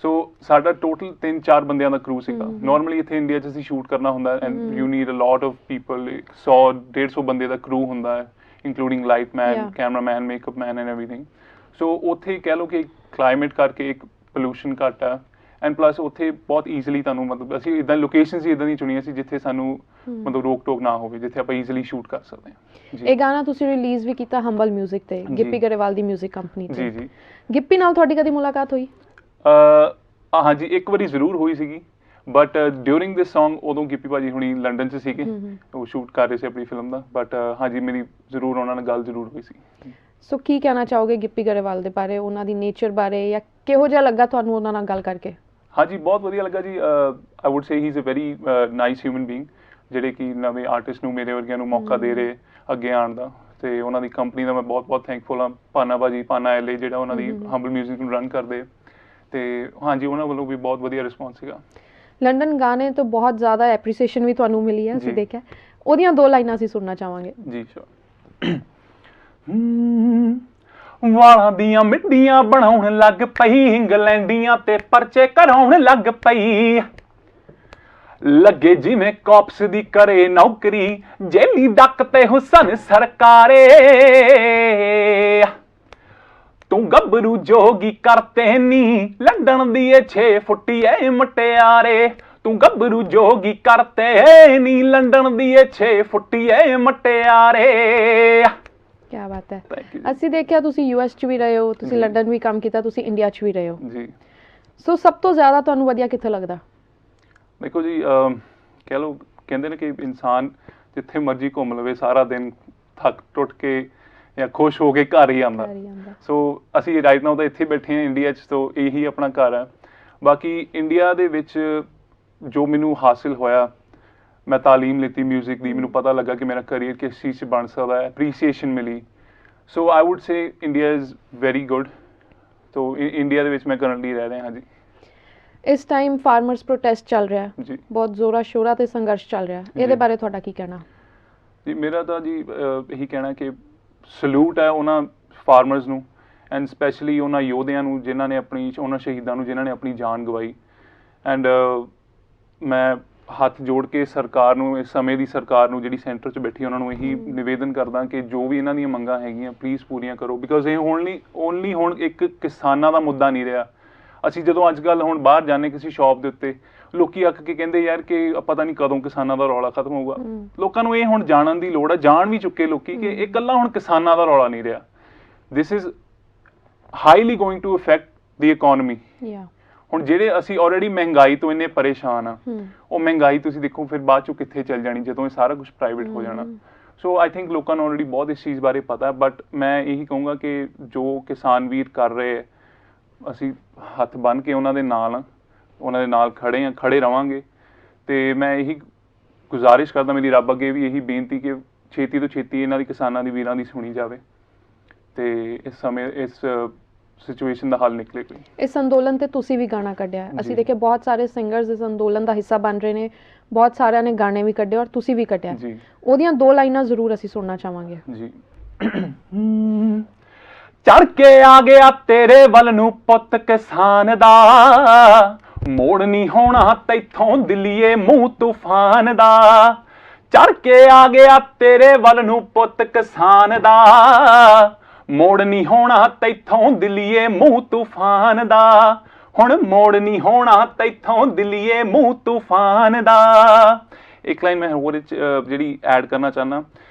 Speaker 2: ਸੋ ਸਾਡਾ ਟੋਟਲ 3-4 ਬੰਦਿਆਂ ਦਾ ਕਰੂ ਸੀਗਾ। ਨਾਰਮਲੀ ਇੱਥੇ ਇੰਡੀਆ 'ਚ ਅਸੀਂ ਸ਼ੂਟ ਕਰਨਾ ਹੁੰਦਾ and you need a lot of people, 100-150 ਬੰਦੇ ਦਾ ਕਰੂ ਹੁੰਦਾ ਹੈ, including light man, cameraman, makeup man and everything. So ਉੱਥੇ ਕਹਿ ਲਓ ਕਿ ਕਲਾਈਮੇਟ ਕਰਕੇ ਇੱਕ ਪੋਲੂਸ਼ਨ ਘੱਟ ਆ, ਐਂਡ ਪਲੱਸ ਉੱਥੇ ਬਹੁਤ ਈਜ਼ੀਲੀ ਤੁਹਾਨੂੰ ਮਤਲਬ ਅਸੀਂ ਇੱਦਾਂ ਲੋਕੇਸ਼ਨਸ ਹੀ ਇੱਦਾਂ ਦੀਆਂ ਚੁਣੀਆਂ ਸੀ ਜਿੱਥੇ ਸਾਨੂੰ ਮਤਲਬ ਰੋਕ ਟੋਕ ਨਾ ਹੋਵੇ, ਜਿੱਥੇ ਆਪਾਂ ਈਜ਼ੀਲੀ ਸ਼ੂਟ ਕਰ ਸਕਦੇ ਹਾਂ।
Speaker 3: ਇਹ ਗਾਣਾ ਤੁਸੀਂ ਰਿਲੀਜ਼ ਵੀ ਕੀਤਾ ਹੰਬਲ 뮤직 ਤੇ, ਗਿੱਪੀ ਗਰੇਵਾਲ ਦੀ 뮤직 ਕੰਪਨੀ ਤੇ।
Speaker 2: ਜੀ ਜੀ।
Speaker 3: ਗਿੱਪੀ ਨਾਲ ਤੁਹਾਡੀ ਕਦੀ ਮੁਲਾਕਾਤ ਹੋਈ?
Speaker 2: ਹਾਂਜੀ, ਇੱਕ ਵਾਰੀ ਜ਼ਰੂਰ ਹੋਈ ਸੀਗੀ, ਬਟ ਡਿਊਰਿੰਗ ਦਿਸ ਸੌਂਗ ਉਦੋਂ ਗਿੱਪੀ ਭਾਜੀ ਹੁਣੀ ਲੰਡਨ 'ਚ ਸੀਗੇ, ਉਹ ਸ਼ੂਟ ਕਰ ਰਹੇ ਸੀ ਆਪਣੀ ਫਿਲਮ ਦਾ, ਬਟ ਹਾਂਜੀ ਮੇਰੀ ਜ਼ਰੂਰ ਉਹਨਾਂ ਨਾਲ ਗੱਲ ਜ਼ਰੂਰ ਹੋਈ ਸੀ।
Speaker 3: ਸੋ ਕੀ ਕਹਿਣਾ ਚਾਹੋਗੇ ਗਿੱਪੀ ਗਰੇਵਾਲ ਦੇ ਬਾਰੇ, ਉਹਨਾਂ ਦੀ ਨੇਚਰ ਬਾਰੇ, ਜਾਂ ਕਿਹੋ ਜਿਹਾ ਲੱਗਾ ਤੁਹਾਨੂੰ ਉਹਨਾਂ ਨਾਲ ਗੱਲ ਕਰਕੇ?
Speaker 2: ਹਾਂਜੀ, ਬਹੁਤ ਵਧੀਆ ਲੱਗਾ ਜੀ। I would say he is a very nice human being, ਜਿਹੜੇ ਕਿ ਨਵੇਂ ਆਰਟਿਸਟ ਨੂੰ, ਮੇਰੇ ਵਰਗਿਆਂ ਨੂੰ ਮੌਕਾ ਦੇ ਰਹੇ ਅੱਗੇ ਆਉਣ ਦਾ, ਤੇ ਉਹਨਾਂ ਦੀ ਕੰਪਨੀ ਦਾ ਮੈਂ ਬਹੁਤ ਥੈਂਕਫੁਲ ਹਾਂ। ਪਾਨਾ ਭਾਜੀ, ਪਾਨਾ ਐਲ ਏ, ਜਿਹੜਾ ਉਹਨਾਂ ਦੀ ਹੰਬਲ 뮤직 ਨੂੰ ਰਨ ਕਰਦੇ, ਤੇ ਹਾਂਜੀ ਉਹਨਾਂ ਵੱਲੋਂ ਵੀ ਬਹੁਤ ਵਧੀਆ ਰਿਸਪੌਂਸ ਸੀਗਾ।
Speaker 3: ਲੰਡਨ ਗਾਣੇ ਤੋਂ ਬਹੁਤ ਜ਼ਿਆਦਾ ਐਪਰੀਸੀਏਸ਼ਨ ਵੀ ਤੁਹਾਨੂੰ ਮਿਲੀ ਹੈ, ਅਸੀਂ ਦੇਖਿਆ। ਉਹਦੀਆਂ 2 ਲਾਈਨਾਂ ਅਸੀਂ ਸੁਣਨਾ ਚਾਹਾਂਗੇ।
Speaker 2: ਜੀ ਸ਼ੋਰ। ਵਾਲਾਂ ਦੀਆਂ ਮਿੱਡੀਆਂ ਬਣਾਉਣ ਲੱਗ ਪਈ, ਇੰਗਲੈਂਡੀਆਂ ਤੇ ਪਰਚੇ ਕਰਾਉਣ ਲੱਗ ਪਈ, ਲੱਗੇ ਜਿਵੇਂ ਕਾਪਸ ਦੀ ਕਰੇ ਨੌਕਰੀ, ਜੇਲੀ ਡੱਕ ਤੇ ਹੁਸਨ ਸਰਕਾਰੇ, ਤੂੰ ਗੱਭਰੂ ਜੋਗੀ ਕਰਤੇ ਨੀ, ਲੰਡਨ ਦੀ ਏ 6 ਫੁੱਟੀ ਏ ਮਟਿਆਰੇ, ਤੂੰ ਗੱਭਰੂ ਜੋਗੀ ਕਰਤੇ ਨੀ, ਲੰਡਨ ਦੀ ਏ 6 ਫੁੱਟੀ ਏ ਮਟਿਆਰੇ।
Speaker 3: ਕੀ ਬਾਤ ਹੈ। ਅਸੀਂ ਦੇਖਿਆ ਤੁਸੀਂ ਯੂਐਸ 'ਚ ਵੀ ਰਹੇ ਹੋ, ਤੁਸੀਂ ਲੰਡਨ ਵੀ ਕੰਮ ਕੀਤਾ, ਤੁਸੀਂ ਇੰਡੀਆ 'ਚ ਵੀ ਰਹੇ ਹੋ
Speaker 2: ਜੀ।
Speaker 3: ਸੋ ਸਭ ਤੋਂ ਜ਼ਿਆਦਾ ਤੁਹਾਨੂੰ ਵਧੀਆ ਕਿੱਥੇ ਲੱਗਦਾ?
Speaker 2: ਦੇਖੋ ਜੀ, ਕਹਿ ਲਓ, ਕਹਿੰਦੇ ਨੇ ਕਿ ਇਨਸਾਨ ਜਿੱਥੇ ਮਰਜ਼ੀ ਘੁੰਮ ਲਵੇ, ਸਾਰਾ ਦਿਨ ਥੱਕ ਟੁੱਟ ਕੇ ਜਾਂ ਖੁਸ਼ ਹੋ ਕੇ ਘਰ ਹੀ ਆਉਂਦਾ।
Speaker 3: ਘਰ ਹੀ ਆਉਂਦਾ।
Speaker 2: ਸੋ ਅਸੀਂ ਰਾਈਟ ਨਾਓ ਤਾਂ ਇੱਥੇ ਬੈਠੇ ਹਾਂ ਇੰਡੀਆ 'ਚ, ਤੋਂ ਇਹੀ ਆਪਣਾ ਘਰ ਹੈ। ਬਾਕੀ ਇੰਡੀਆ ਦੇ ਵਿੱਚ ਜੋ ਮੈਨੂੰ ਹਾਸਿਲ ਹੋਇਆ, ਮੈਂ ਤਾਲੀਮ ਲਿੱਤੀ ਮਿਊਜ਼ਿਕ ਦੀ, ਮੈਨੂੰ ਪਤਾ ਲੱਗਾ ਕਿ ਮੇਰਾ ਕਰੀਅਰ ਕਿਸ ਚੀਜ਼ 'ਚ ਬਣ ਸਕਦਾ ਹੈ, ਐਪਰੀਸੀਏਸ਼ਨ ਮਿਲੀ। So I would say India is very good. ਤੋ ਇੰਡੀਆ ਦੇ ਵਿੱਚ ਮੈਂ ਕਰੰਟਲੀ ਰਹਿ ਰਿਹਾ ਹਾਂ ਜੀ।
Speaker 3: ਇਸ ਟਾਈਮ ਫਾਰਮਰਸ ਪ੍ਰੋਟੈਸਟ ਚੱਲ ਰਿਹਾ ਹੈ,
Speaker 2: ਜੀ
Speaker 3: ਬਹੁਤ ਜ਼ੋਰਾਂ ਸ਼ੋਰਾਂ ਤੇ ਸੰਘਰਸ਼ ਚੱਲ ਰਿਹਾ ਹੈ, ਇਹਦੇ ਬਾਰੇ ਤੁਹਾਡਾ ਕੀ ਕਹਿਣਾ?
Speaker 2: ਜੀ ਮੇਰਾ ਤਾਂ ਜੀ ਇਹੀ ਕਹਿਣਾ ਕਿ ਸਲੂਟ ਹੈ ਉਹਨਾਂ ਫਾਰਮਰਸ ਨੂੰ, ਐਂਡ ਸਪੈਸ਼ਲੀ ਉਹਨਾਂ ਯੋਧਿਆਂ ਨੂੰ ਜਿਨ੍ਹਾਂ ਨੇ ਉਹਨਾਂ ਸ਼ਹੀਦਾਂ ਨੂੰ ਜਿਨ੍ਹਾਂ ਨੇ ਆਪਣੀ ਜਾਨ ਗਵਾਈ। ਐਂਡ ਮੈਂ ਹੱਥ ਜੋੜ ਕੇ ਸਰਕਾਰ ਨੂੰ, ਇਸ ਸਮੇਂ ਦੀ ਸਰਕਾਰ ਨੂੰ ਜਿਹੜੀ ਸੈਂਟਰ 'ਚ ਬੈਠੀ, ਉਹਨਾਂ ਨੂੰ ਇਹੀ ਨਿਵੇਦਨ ਕਰਦਾ ਕਿ ਜੋ ਵੀ ਇਹਨਾਂ ਦੀਆਂ ਮੰਗਾਂ ਹੈਗੀਆਂ ਪਲੀਜ਼ ਪੂਰੀਆਂ ਕਰੋ। ਬਿਕੋਜ਼ ਇਹ ਓਨਲੀ ਹੁਣ ਇੱਕ ਕਿਸਾਨਾਂ ਦਾ ਮੁੱਦਾ ਨਹੀਂ ਰਿਹਾ। ਅਸੀਂ ਜਦੋਂ ਅੱਜ ਕੱਲ੍ਹ ਹੁਣ ਬਾਹਰ ਜਾਂਦੇ ਕਿਸੇ ਸ਼ਾਪ ਦੇ ਉੱਤੇ, ਲੋਕੀ ਅੱਕ ਕੇ ਕਹਿੰਦੇ ਯਾਰ ਕਿ ਪਤਾ ਨਹੀਂ ਕਦੋਂ ਕਿਸਾਨਾਂ ਦਾ ਰੌਲਾ ਖਤਮ ਹੋਊਗਾ। ਲੋਕਾਂ ਨੂੰ ਇਹ ਹੁਣ ਜਾਣਨ ਦੀ ਲੋੜ ਹੈ, ਜਾਣ ਵੀ ਚੁੱਕੇ ਲੋਕੀ ਕਿ ਇਹ ਇਕੱਲਾ ਹੁਣ ਕਿਸਾਨਾਂ ਦਾ ਰੌਲਾ ਨਹੀਂ ਰਿਹਾ। This is highly going to affect the economy. ਹੁਣ ਜਿਹੜੇ ਅਸੀਂ ਆਲਰੇਡੀ ਮਹਿੰਗਾਈ ਤੋਂ ਇੰਨੇ ਪਰੇਸ਼ਾਨ ਆ, ਉਹ ਮਹਿੰਗਾਈ ਤੁਸੀਂ ਦੇਖੋ ਫਿਰ ਬਾਅਦ ਚੋਂ ਕਿੱਥੇ ਚੱਲ ਜਾਣੀ ਜਦੋਂ ਇਹ ਸਾਰਾ ਕੁਝ ਪ੍ਰਾਈਵੇਟ ਹੋ ਜਾਣਾ। ਸੋ ਆਈ ਥਿੰਕ ਲੋਕਾਂ ਨੂੰ ਆਲਰੇਡੀ ਬਹੁਤ ਇਸ ਚੀਜ਼ ਬਾਰੇ ਪਤਾ, ਬਟ ਮੈਂ ਇਹੀ ਕਹੂੰਗਾ ਕਿ ਜੋ ਕਿਸਾਨ ਵੀਰ ਕਰ ਰਹੇ ਹੈ, ਅਸੀਂ ਹੱਥ ਬੰਨ੍ਹ ਕੇ ਉਹਨਾਂ ਦੇ ਨਾਲ ਖੜੇ ਰਵਾਂਗੇ। ਤੇ ਮੈਂ ਇਹੀ ਗੁਜ਼ਾਰਿਸ਼ ਕਰਦਾ, ਮੇਰੀ ਰੱਬ ਅੱਗੇ ਵੀ ਇਹੀ ਬੇਨਤੀ ਕਿ ਛੇਤੀ ਤੋਂ ਛੇਤੀ ਇਹਨਾਂ ਦੀ ਕਿਸਾਨਾਂ ਦੀ ਵੀਰਾਂ ਦੀ ਸੁਣੀ ਜਾਵੇ ਤੇ ਇਸ ਸਮੇਂ ਇਸ ਸਿਚੁਏਸ਼ਨ ਦਾ ਹੱਲ ਨਿਕਲੇ ਕੋਈ।
Speaker 3: ਇਸ ਅੰਦੋਲਨ ਤੇ ਤੁਸੀਂ ਵੀ ਗਾਣਾ ਕੱਢਿਆ ਹੈ, ਅਸੀਂ ਦੇਖਿਆ ਬਹੁਤ ਸਾਰੇ ਸਿੰਗਰਸ ਇਸ ਅੰਦੋਲਨ ਦਾ ਹਿੱਸਾ ਬਣ ਰਹੇ ਨੇ, ਬਹੁਤ ਸਾਰਿਆਂ ਨੇ ਗਾਣੇ ਵੀ ਕੱਢੇ ਔਰ ਤੁਸੀਂ ਵੀ ਕੱਢਿਆ
Speaker 2: ਜੀ।
Speaker 3: ਉਹਦੀਆਂ 2 ਲਾਈਨਾਂ ਜ਼ਰੂਰ ਅਸੀਂ ਸੁਣਨਾ ਚਾਹਾਂਗੇ
Speaker 2: ਜੀ। ਚੜ ਕੇ ਆ ਗਿਆ ਤੇਰੇ ਵੱਲ ਨੂੰ ਪੁੱਤ ਕਿਸਾਨ ਦਾ, ਮੋੜ ਨਹੀਂ ਹੋਣਾ ਤੈਥੋਂ ਦਿੱਲੀਏ ਮੂੰਹ ਤੂਫਾਨ ਦਾ। ਚੜ ਕੇ ਆ ਗਿਆ ਤੇਰੇ ਵੱਲ ਨੂੰ ਪੁੱਤ ਕਿਸਾਨ ਦਾ, ਮੋੜ ਨਹੀਂ ਹੋਣਾ ਤੈਥੋਂ ਦਿੱਲੀਏ ਮੂੰਹ ਤੂਫਾਨ ਦਾ। ਹੁਣ ਮੋੜ ਨਹੀਂ ਹੋਣਾ ਤੈਥੋਂ ਦਿੱਲੀਏ ਮੂੰਹ ਤੂਫਾਨ ਦਾ। ਇੱਕ ਲਾਈਨ ਮੈਂ ਹੋਰ ਜਿਹੜੀ ਐਡ ਕਰਨਾ ਚਾਹੁੰਦਾ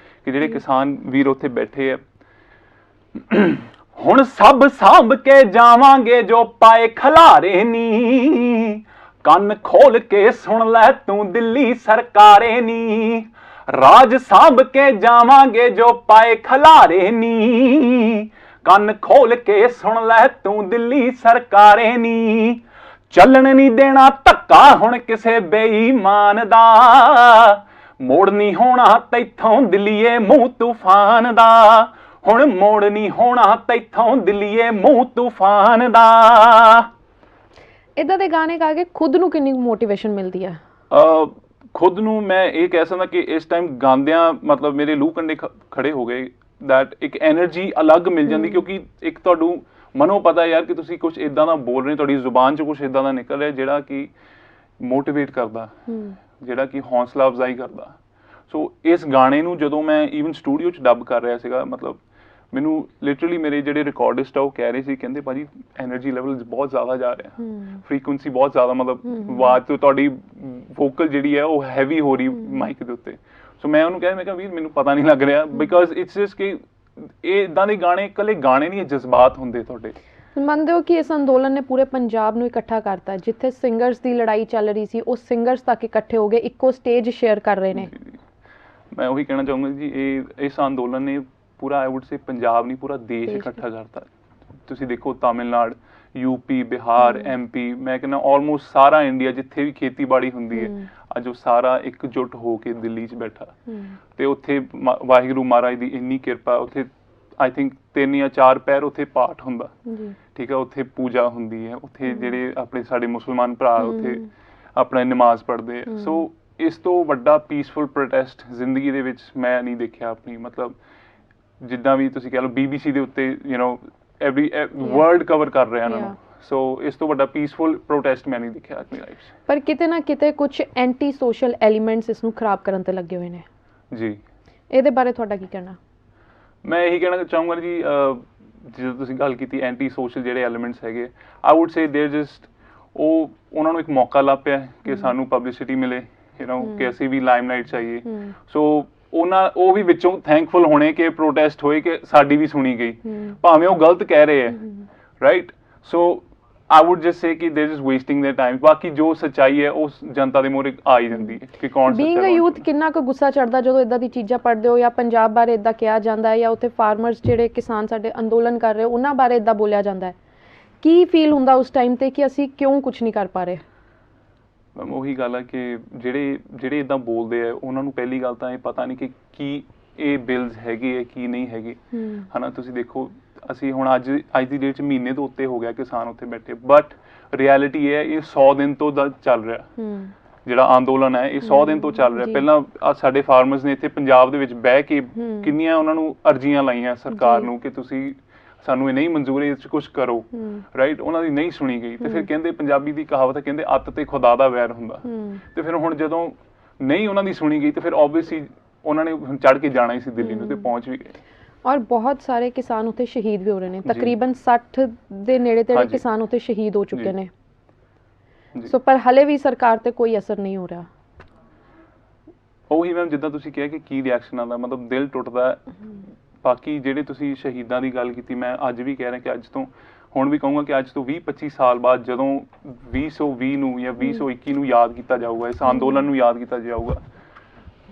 Speaker 2: ਕਿ ਜਿਹੜੇ ਕਿਸਾਨ ਵੀਰ ਉੱਥੇ ਬੈਠੇ ਆ, ਹੁਣ ਸਭ ਸਾਂਭ ਕੇ ਜਾਵਾਂਗੇ ਜੋ ਪਾਏ ਖਲਾਰੇ ਨੀ, ਕੰਨ ਖੋਲ ਕੇ ਸੁਣ ਲੈ ਤੂੰ ਦਿੱਲੀ ਸਰਕਾਰੇ ਨੀ। ਰਾਜ ਸਾਂਭ ਕੇ ਜਾਵਾਂਗੇ ਜੋ ਪਾਏ ਖਲਾਰੇ ਨੀ, ਕੰਨ ਖੋਲ ਕੇ ਸੁਣ ਲੈ ਤੂੰ ਦਿੱਲੀ ਸਰਕਾਰੇ ਨੀ। ਚੱਲਣ ਨਹੀਂ ਦੇਣਾ ਧੱਕਾ ਹੁਣ ਕਿਸੇ ਬੇਈਮਾਨ ਦਾ, ਮੋੜ ਨਹੀਂ ਹੋਣਾ ਤੈਥੋਂ ਦਿੱਲੀਏ ਮੂੰਹ ਤੂਫਾਨ ਦਾ। ਹੁਣ ਮੋੜ ਨਹੀਂ ਹੋਣਾ ਤੈਥੋਂ ਦਿੱਲੀਏ ਮੂੰਹ ਤੂਫਾਨ ਦਾ।
Speaker 3: ਇਦਾਂ ਦੇ ਗਾਣੇ ਗਾ ਕੇ ਖੁਦ ਨੂੰ ਕਿੰਨੀ ਮੋਟੀਵੇਸ਼ਨ ਮਿਲਦੀ ਹੈ?
Speaker 2: ਖੁਦ ਨੂੰ ਮੈਂ ਇਹ ਕਹਿ ਸਕਦਾ ਕਿ ਇਸ ਟਾਈਮ ਗਾਉਂਦਿਆਂ ਮਤਲਬ ਮੇਰੇ ਲੂਹ ਕੰਡੇ ਖੜੇ ਹੋ ਗਏ। ਦੈਟ ਇੱਕ ਐਨਰਜੀ ਅਲੱਗ ਮਿਲ ਜਾਂਦੀ, ਕਿਉਂਕਿ ਇੱਕ ਤੁਹਾਨੂੰ ਮਨੋਂ ਪਤਾ ਯਾਰ ਕਿ ਤੁਸੀਂ ਕੁਝ ਇਦਾਂ ਦਾ ਬੋਲ ਰਹੇ, ਤੁਹਾਡੀ ਜ਼ੁਬਾਨ 'ਚ ਕੁਝ ਇਦਾਂ ਦਾ ਨਿਕਲ ਰਿਹਾ ਜਿਹੜਾ ਕਿ ਮੋਟੀਵੇਟ ਕਰਦਾ, ਜਿਹੜਾ ਕਿ ਹੌਸਲਾ ਅਫਜ਼ਾਈ ਕਰਦਾ। ਸੋ ਇਸ ਗਾਣੇ ਨੂੰ ਜਦੋਂ ਮੈਂ ਈਵਨ ਸਟੂਡੀਓ 'ਚ ਡੱਬ ਕਰ ਰਿਹਾ ਸੀਗਾ, ਮਤਲਬ ਮੈਨੂੰ ਲਿਟਰਲੀ ਮੇਰੇ ਜਿਹੜੇ ਰਿਕਾਰਡਿਸਟ ਆ ਉਹ ਕਹਿ ਰਹੇ ਸੀ, ਕਹਿੰਦੇ ਭਾਜੀ ਐਨਰਜੀ ਲੈਵਲ ਬਹੁਤ ਜ਼ਿਆਦਾ ਜਾ ਰਿਹਾ, ਫ੍ਰੀਕੁਐਂਸੀ ਬਹੁਤ ਜ਼ਿਆਦਾ, ਮਤਲਬ ਆਵਾਜ਼ ਤੋਂ ਤੁਹਾਡੀ ਵੋਕਲ ਜਿਹੜੀ ਹੈ ਉਹ ਹੈਵੀ ਹੋ ਰਹੀ ਮਾਈਕ ਦੇ ਉੱਤੇ। ਸੋ ਮੈਂ ਉਹਨੂੰ ਕਿਹਾ, ਮੈਂ ਕਿਹਾ ਵੀਰ ਮੈਨੂੰ ਪਤਾ ਨਹੀਂ ਲੱਗ ਰਿਹਾ, ਬਿਕੋਜ਼ ਇਟਸ ਜਸਟ ਕਿ ਇਹ ਇਦਾਂ ਦੇ ਗਾਣੇ ਇਕੱਲੇ ਗਾਣੇ ਨਹੀਂ, ਜਜ਼ਬਾਤ ਹੁੰਦੇ ਤੁਹਾਡੇ।
Speaker 3: ਮੰਨਦੇ ਹੋ ਕਿ ਇਸ ਅੰਦੋਲਨ ਨੇ ਪੂਰੇ ਪੰਜਾਬ ਨੂੰ ਇਕੱਠਾ ਕਰਤਾ? ਜਿੱਥੇ ਸਿੰਗਰਸ ਦੀ ਲੜਾਈ ਚੱਲ ਰਹੀ ਸੀ, ਉਹ ਸਿੰਗਰਸ ਤੱਕ ਇਕੱਠੇ ਹੋ ਗਏ, ਇੱਕੋ ਸਟੇਜ ਸ਼ੇਅਰ ਕਰ ਰਹੇ ਨੇ।
Speaker 2: ਮੈਂ ਉਹੀ ਕਹਿਣਾ ਚਾਹੂੰਗਾ ਜੀ, ਇਸ ਅੰਦੋਲਨ ਨੇ ਪੂਰਾ ਆਈ ਵੁੱਡ ਸੇ ਪੰਜਾਬ ਨਹੀਂ ਪੂਰਾ ਦੇਸ਼ ਇਕੱਠਾ ਕਰਤਾ। ਤੁਸੀਂ ਦੇਖੋ ਤਾਮਿਲਨਾਡੂ, ਯੂਪੀ, ਬਿਹਾਰ, ਐਮਪੀ, ਮੈਂ ਕਹਿੰਦਾ ਆਲਮੋਸਟ ਸਾਰਾ ਇੰਡੀਆ ਜਿੱਥੇ ਵੀ ਖੇਤੀਬਾੜੀ ਹੁੰਦੀ ਹੈ, ਅੱਜ ਉਹ ਸਾਰਾ ਇਕਜੁੱਟ ਹੋ ਕੇ ਦਿੱਲੀ 'ਚ ਬੈਠਾ। ਤੇ ਉੱਥੇ ਵਾਹਿਗੁਰੂ ਮਹਾਰਾਜ ਦੀ ਇੰਨੀ ਕਿਰਪਾ, ਉੱਥੇ ਆਈ ਥਿੰਕ 3 ਜਾਂ 4 ਪੈਰ ਉੱਥੇ ਪਾਠ ਹੁੰਦਾ, ਠੀਕ ਹੈ, ਉੱਥੇ ਪੂਜਾ ਹੁੰਦੀ ਹੈ, ਉੱਥੇ ਜਿਹੜੇ ਆਪਣੇ ਸਾਡੇ ਮੁਸਲਮਾਨ ਭਰਾ ਉੱਥੇ ਆਪਣਾ ਨਮਾਜ਼ ਪੜ੍ਹਦੇ ਆ। ਸੋ ਇਸ ਤੋਂ ਵੱਡਾ ਪੀਸਫੁਲ ਪ੍ਰੋਟੈਸਟ ਜ਼ਿੰਦਗੀ ਦੇ ਵਿੱਚ ਮੈਂ ਨਹੀਂ ਦੇਖਿਆ ਆਪਣੀ, ਮਤਲਬ ਜਿੱਦਾਂ ਵੀ ਤੁਸੀਂ ਕਹਿ ਲਓ BBC ਦੇ ਉੱਤੇ ਐਵਰੀ ਵਰਲਡ ਕਵਰ ਕਰ ਰਿਹਾ ਇਹਨਾਂ ਨੂੰ। ਸੋ ਇਸ ਤੋਂ ਵੱਡਾ ਪੀਸਫੁਲ ਪ੍ਰੋਟੈਸਟ ਮੈਂ ਨਹੀਂ ਦੇਖਿਆ ਆਪਣੀ ਲਾਈਫ 'ਚ।
Speaker 3: ਪਰ ਕਿਤੇ ਨਾ ਕਿਤੇ ਕੁਝ ਐਂਟੀ ਸੋਸ਼ਲ ਐਲੀਮੈਂਟਸ ਇਸ ਨੂੰ ਖਰਾਬ ਕਰਨ ਤੇ ਲੱਗੇ ਹੋਏ ਨੇ
Speaker 2: ਜੀ, ਇਹਦੇ
Speaker 3: ਬਾਰੇ ਤੁਹਾਡਾ ਕੀ ਕਹਿਣਾ?
Speaker 2: ਮੈਂ ਇਹੀ ਕਹਿਣਾ ਚਾਹੂੰਗਾ ਜੀ, ਜਦੋਂ ਤੁਸੀਂ ਗੱਲ ਕੀਤੀ ਐਂਟੀ ਸੋਸ਼ਲ ਜਿਹੜੇ ਐਲੀਮੈਂਟਸ ਹੈਗੇ, ਆਈ ਵੁੱਡ ਸੇ ਦੇਅਰ ਜਸਟ ਉਹਨਾਂ ਨੂੰ ਇੱਕ ਮੌਕਾ ਲੱਭ ਪਿਆ ਕਿ ਸਾਨੂੰ ਪਬਲਿਸਿਟੀ ਮਿਲੇ, ਕਿ ਅਸੀਂ ਵੀ ਲਾਈਮਲਾਈਟ ਚਾਹੀਏ। ਸੋ ਉਹ ਵੀ ਵਿੱਚੋਂ ਥੈਂਕਫੁਲ ਹੋਣੇ ਕਿ ਪ੍ਰੋਟੈਸਟ ਹੋਏ, ਕਿ ਸਾਡੀ ਵੀ ਸੁਣੀ ਗਈ, ਭਾਵੇਂ ਉਹ ਗਲਤ ਕਹਿ ਰਹੇ ਹੈ, right. So I would just say कि they're just wasting their time. ਬਾਕੀ ਜੋ ਸੱਚਾਈ ਹੈ ਉਹ ਜਨਤਾ ਦੇ ਮੂਹਰੇ ਆ ਹੀ ਜਾਂਦੀ ਹੈ ਕਿ ਕੌਣ ਸੱਚਾ
Speaker 3: ਬੀਇੰਗ ਅ ਯੂਥ ਕਿੰਨਾ ਕੁ ਗੁੱਸਾ ਚੜਦਾ ਜਦੋਂ ਇਦਾਂ ਦੀ ਚੀਜ਼ਾਂ ਪੜ੍ਹਦੇ ਹੋ ਜਾਂ ਪੰਜਾਬ ਬਾਰੇ ਇਦਾਂ ਕਿਹਾ ਜਾਂਦਾ ਹੈ ਜਾਂ ਉੱਥੇ ਫਾਰਮਰਸ ਜਿਹੜੇ ਕਿਸਾਨ ਸਾਡੇ ਅੰਦੋਲਨ ਕਰ ਰਹੇ ਉਹਨਾਂ ਬਾਰੇ ਇਦਾਂ ਬੋਲਿਆ ਜਾਂਦਾ ਹੈ, ਕੀ ਫੀਲ ਹੁੰਦਾ ਉਸ ਟਾਈਮ ਤੇ ਕਿ ਅਸੀਂ ਕਿਉਂ ਕੁਝ ਨਹੀਂ ਕਰ ਪਾ ਰਹੇ?
Speaker 2: ਮੈਮ ਉਹੀ ਗੱਲ ਹੈ ਕਿ ਜਿਹੜੇ ਇਦਾਂ ਬੋਲਦੇ ਆ ਉਹਨਾਂ ਨੂੰ ਪਹਿਲੀ ਗੱਲ ਤਾਂ ਇਹ ਪਤਾ ਨਹੀਂ ਕਿ ਕੀ ਇਹ ਬਿਲਸ ਹੈਗੇ ਆ ਕੀ ਨਹੀਂ ਹੈਗੇ, ਹਨਾ। ਤੁਸੀਂ ਦੇਖੋ ਅਸੀਂ ਹੁਣ ਅੱਜ ਦੀ ਡੇਟ 'ਚ ਮਹੀਨੇ ਤੋਂ ਉੱਤੇ ਹੋ ਗਿਆ ਕਿਸਾਨ ਉੱਥੇ ਬੈਠੇ, ਬਟ ਰਿਐਲਿਟੀ ਇਹ ਹੈ ਇਹ 100 ਦਿਨ ਤੋਂ ਦਾ ਚੱਲ ਰਿਹਾ ਜਿਹੜਾ ਅੰਦੋਲਨ ਹੈ, ਇਹ 100 ਦਿਨ ਤੋਂ ਚੱਲ ਰਿਹਾ। ਪਹਿਲਾਂ ਸਾਡੇ ਫਾਰਮਰਸ ਨੇ ਇੱਥੇ ਪੰਜਾਬ ਦੇ ਵਿੱਚ ਬਹਿ ਕੇ ਕਿੰਨੀਆਂ ਉਹਨਾਂ ਨੂੰ ਅਰਜ਼ੀਆਂ ਲਾਈਆਂ ਸਰਕਾਰ ਨੂੰ ਕਿ ਤੁਸੀਂ ਸਾਨੂੰ ਇਹ ਨਹੀਂ ਮਨਜ਼ੂਰ, ਇਸ 'ਚ ਕੁਝ ਕਰੋ, ਰਾਈਟ। ਉਹਨਾਂ ਦੀ ਨਹੀਂ ਸੁਣੀ ਗਈ ਤੇ ਫਿਰ ਕਹਿੰਦੇ ਪੰਜਾਬੀ ਦੀ ਕਹਾਵਤ ਹੈ ਕਹਿੰਦੇ ਅੱਤ ਤੇ ਖੁਦਾ ਦਾ ਵੈਰ ਹੁੰਦਾ, ਤੇ ਫਿਰ ਹੁਣ ਜਦੋਂ ਨਹੀਂ ਉਹਨਾਂ ਦੀ ਸੁਣੀ ਗਈ ਤੇ ਫਿਰ ਆਬਵੀਅਸਲੀ ਉਹਨਾਂ ਨੇ ਚੜ ਕੇ ਜਾਣਾ ਹੀ ਸੀ ਦਿੱਲੀ ਨੂੰ ਤੇ ਪਹੁੰਚ ਵੀ ਗਏ।
Speaker 3: ਔਰ ਬਹੁਤ ਸਾਰੇ ਕਿਸਾਨ ਉੱਥੇ ਸ਼ਹੀਦ ਵੀ ਹੋ ਰਹੇ ਨੇ, ਤਕਰੀਬਨ 60 ਦੇ ਨੇੜੇ ਤੇੜੇ ਕਿਸਾਨ ਉੱਥੇ ਸ਼ਹੀਦ ਹੋ ਚੁੱਕੇ ਨੇ। ਸੋ ਪਰ ਹਲੇ ਵੀ ਸਰਕਾਰ ਤੇ ਕੋਈ ਅਸਰ ਨਹੀਂ ਹੋ ਰਿਹਾ।
Speaker 2: ਉਹੀ ਮੈਮ ਜਿੱਦਾਂ ਤੁਸੀਂ ਕਿਹਾ ਕਿ ਕੀ ਰਿਐਕਸ਼ਨ ਆਉਂਦਾ, ਮਤਲਬ ਦਿਲ ਟੁੱਟਦਾ। ਬਾਕੀ ਜਿਹੜੇ ਤੁਸੀਂ ਸ਼ਹੀਦਾਂ ਦੀ ਗੱਲ ਕੀਤੀ, ਮੈਂ ਅੱਜ ਵੀ ਕਹਿ ਰਿਹਾ ਕਿ ਅੱਜ ਤੋਂ ਹੁਣ ਵੀ ਕਹੂੰਗਾ ਕਿ ਅੱਜ ਤੋਂ 20-25 ਸਾਲ ਬਾਅਦ ਜਦੋਂ 2020 ਨੂੰ ਜਾਂ 2021 ਨੂੰ ਯਾਦ ਕੀਤਾ ਜਾਊਗਾ, ਇਸ ਅੰਦੋਲਨ ਨੂੰ ਯਾਦ ਕੀਤਾ ਜਾਊਗਾ,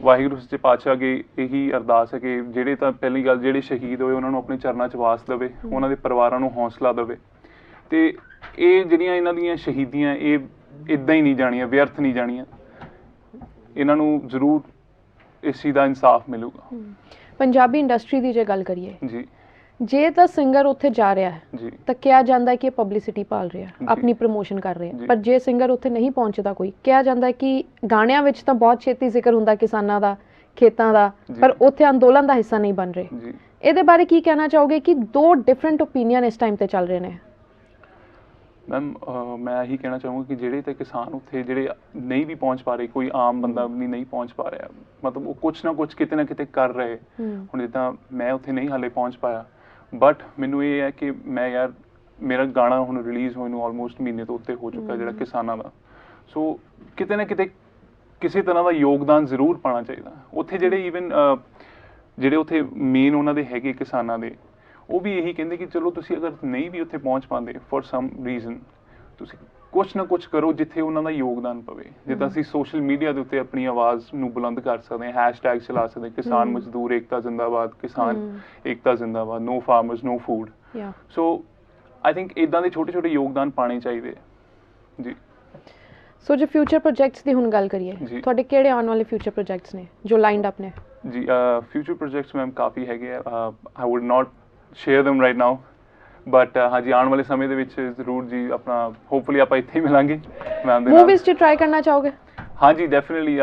Speaker 2: ਵਾਹਿਗੁਰੂ ਸੱਚੇ ਪਾਤਸ਼ਾਹ ਅੱਗੇ ਇਹੀ ਅਰਦਾਸ ਹੈ ਕਿ ਜਿਹੜੇ ਤਾਂ ਪਹਿਲੀ ਗੱਲ ਜਿਹੜੇ ਸ਼ਹੀਦ ਹੋਏ ਉਹਨਾਂ ਨੂੰ ਆਪਣੇ ਚਰਨਾਂ 'ਚ ਵਾਸ ਦੇਵੇ, ਉਹਨਾਂ ਦੇ ਪਰਿਵਾਰਾਂ ਨੂੰ ਹੌਸਲਾ ਦੇਵੇ। ਤੇ ਇਹ ਜਿਹੜੀਆਂ ਇਹਨਾਂ ਦੀਆਂ ਸ਼ਹੀਦੀਆਂ ਇਹ ਇੱਦਾਂ ਹੀ ਨਹੀਂ ਜਾਣੀਆਂ, ਵਿਅਰਥ ਨਹੀਂ ਜਾਣੀਆਂ। ਇਹਨਾਂ ਨੂੰ ਜ਼ਰੂਰ ਇਸ ਚੀਜ਼ ਦਾ ਇਨਸਾਫ ਮਿਲੂਗਾ।
Speaker 3: ਪੰਜਾਬੀ ਇੰਡਸਟਰੀ ਦੀ ਜੇ ਗੱਲ ਕਰੀਏ
Speaker 2: ਜੀ,
Speaker 3: ਜੇ ਤਾਂ ਸਿੰਗਰ ਉੱਥੇ ਜਾ ਰਿਹਾ ਹੈ
Speaker 2: ਜੀ
Speaker 3: ਤਾਂ ਕਿਹਾ ਜਾਂਦਾ ਹੈ ਕਿ ਇਹ ਪਬਲਿਸਿਟੀ ਭਾਲ ਰਿਹਾ, ਆਪਣੀ ਪ੍ਰਮੋਸ਼ਨ ਕਰ ਰਿਹਾ, ਪਰ ਜੇ ਸਿੰਗਰ ਉੱਥੇ ਨਹੀਂ ਪਹੁੰਚਦਾ ਕੋਈ, ਕਿਹਾ ਜਾਂਦਾ ਹੈ ਕਿ ਗਾਣਿਆਂ ਵਿੱਚ ਤਾਂ ਬਹੁਤ ਛੇਤੀ ਜ਼ਿਕਰ ਹੁੰਦਾ ਕਿਸਾਨਾਂ ਦਾ, ਖੇਤਾਂ ਦਾ, ਪਰ ਉੱਥੇ ਅੰਦੋਲਨ ਦਾ ਹਿੱਸਾ ਨਹੀਂ ਬਣ ਰਹੇ।
Speaker 2: ਜੀ,
Speaker 3: ਇਹਦੇ ਬਾਰੇ ਕੀ ਕਹਿਣਾ ਚਾਹੋਗੇ ਕਿ ਦੋ ਡਿਫਰੈਂਟ ਓਪੀਨੀਅਨ ਇਸ ਟਾਈਮ ਤੇ ਚੱਲ ਰਹੇ ਨੇ?
Speaker 2: ਮੈਮ ਮੈਂ ਇਹੀ ਕਹਿਣਾ ਚਾਹੂੰਗਾ ਕਿ ਜਿਹੜੇ ਤਾਂ ਕਿਸਾਨ ਉੱਥੇ ਜਿਹੜੇ ਨਹੀਂ ਵੀ ਪਹੁੰਚ ਪਾ ਰਹੇ, ਕੋਈ ਆਮ ਬੰਦਾ ਵੀ ਨਹੀਂ ਪਹੁੰਚ ਪਾ ਰਿਹਾ, ਮਤਲਬ ਉਹ ਕੁਛ ਨਾ ਕੁਛ ਕਿਤੇ ਨਾ ਕਿਤੇ ਕਰ ਰਹੇ। ਹੁਣ ਜਿੱਦਾਂ ਮੈਂ ਉੱਥੇ ਨਹੀਂ ਹਾਲੇ ਪਹੁੰਚ ਪਾਇਆ, ਬਟ ਮੈਨੂੰ ਇਹ ਹੈ ਕਿ ਮੈਂ ਯਾਰ ਮੇਰਾ ਗਾਣਾ ਹੁਣ ਰਿਲੀਜ਼ ਹੋਏ ਨੂੰ ਆਲਮੋਸਟ ਮਹੀਨੇ ਤੋਂ ਉੱਤੇ ਹੋ ਚੁੱਕਾ ਜਿਹੜਾ ਕਿਸਾਨਾਂ ਦਾ। ਸੋ ਕਿਤੇ ਨਾ ਕਿਤੇ ਕਿਸੇ ਤਰ੍ਹਾਂ ਦਾ ਯੋਗਦਾਨ ਜ਼ਰੂਰ ਪਾਉਣਾ ਚਾਹੀਦਾ। ਉੱਥੇ ਜਿਹੜੇ ਈਵਨ ਜਿਹੜੇ ਉੱਥੇ ਮੇਨ ਉਹਨਾਂ ਦੇ ਹੈਗੇ ਕਿਸਾਨਾਂ ਦੇ, ਉਹ ਵੀ ਇਹੀ ਕਹਿੰਦੇ ਕਿ ਚਲੋ ਤੁਸੀਂ ਅਗਰ ਨਹੀਂ ਵੀ ਉੱਥੇ ਪਹੁੰਚ ਪਾਉਂਦੇ ਫॉर ਸਮ ਰੀਜ਼ਨ, ਤੁਸੀਂ ਕੁਛ ਨਾ ਕੁਛ ਕਰੋ ਜਿੱਥੇ ਉਹਨਾਂ ਦਾ ਯੋਗਦਾਨ ਪਵੇ। ਜਿੱਦਾਂ ਅਸੀਂ ਸੋਸ਼ਲ ਮੀਡੀਆ ਦੇ ਉੱਤੇ ਆਪਣੀ ਆਵਾਜ਼ ਨੂੰ ਬੁਲੰਦ ਕਰ ਸਕਦੇ ਹਾਂ, ਹੈਸ਼ਟੈਗ ਚਲਾ ਸਕਦੇ, ਕਿਸਾਨ ਮਜ਼ਦੂਰ ਏਕਤਾ ਜ਼ਿੰਦਾਬਾਦ, ਕਿਸਾਨ ਏਕਤਾ ਜ਼ਿੰਦਾਬਾਦ, no farmers no food. So I think ਇਦਾਂ ਦੇ ਛੋਟੇ ਛੋਟੇ ਯੋਗਦਾਨ ਪਾਣੇ ਚਾਹੀਦੇ ਜੀ।
Speaker 3: ਸੋ ਜੇ ਫਿਊਚਰ ਪ੍ਰੋਜੈਕਟਸ ਦੀ ਹੁਣ ਗੱਲ ਕਰੀਏ, ਤੁਹਾਡੇ ਕਿਹੜੇ ਆਉਣ ਵਾਲੇ ਫਿਊਚਰ ਪ੍ਰੋਜੈਕਟਸ ਨੇ ਜੋ ਲਾਈਨਡ ਅਪ ਨੇ?
Speaker 2: ਜੀ ਫਿਊਚਰ ਪ੍ਰੋਜੈਕਟਸ ਮੈਮ ਕਾਫੀ ਹੈਗੇ ਆ। ਆਈ wood not share them right now, but ਹਾਂਜੀ ਆਉਣ ਵਾਲੇ ਸਮੇਂ ਦੇ ਵਿੱਚ ਜ਼ਰੂਰ ਜੀ ਆਪਣਾ ਹੋਪਫੁਲੀ ਆਪਾਂ ਇੱਥੇ ਹੀ ਮਿਲਾਂਗੇ ਮੈਮ ਦੇ ਨਾਲ।
Speaker 3: ਮੂਵੀਜ਼ 'ਚ ਟਰਾਈ ਕਰਨਾ ਚਾਹੋਗੇ?
Speaker 2: ਹਾਂਜੀ ਡੈਫੀਨਿਟਲੀ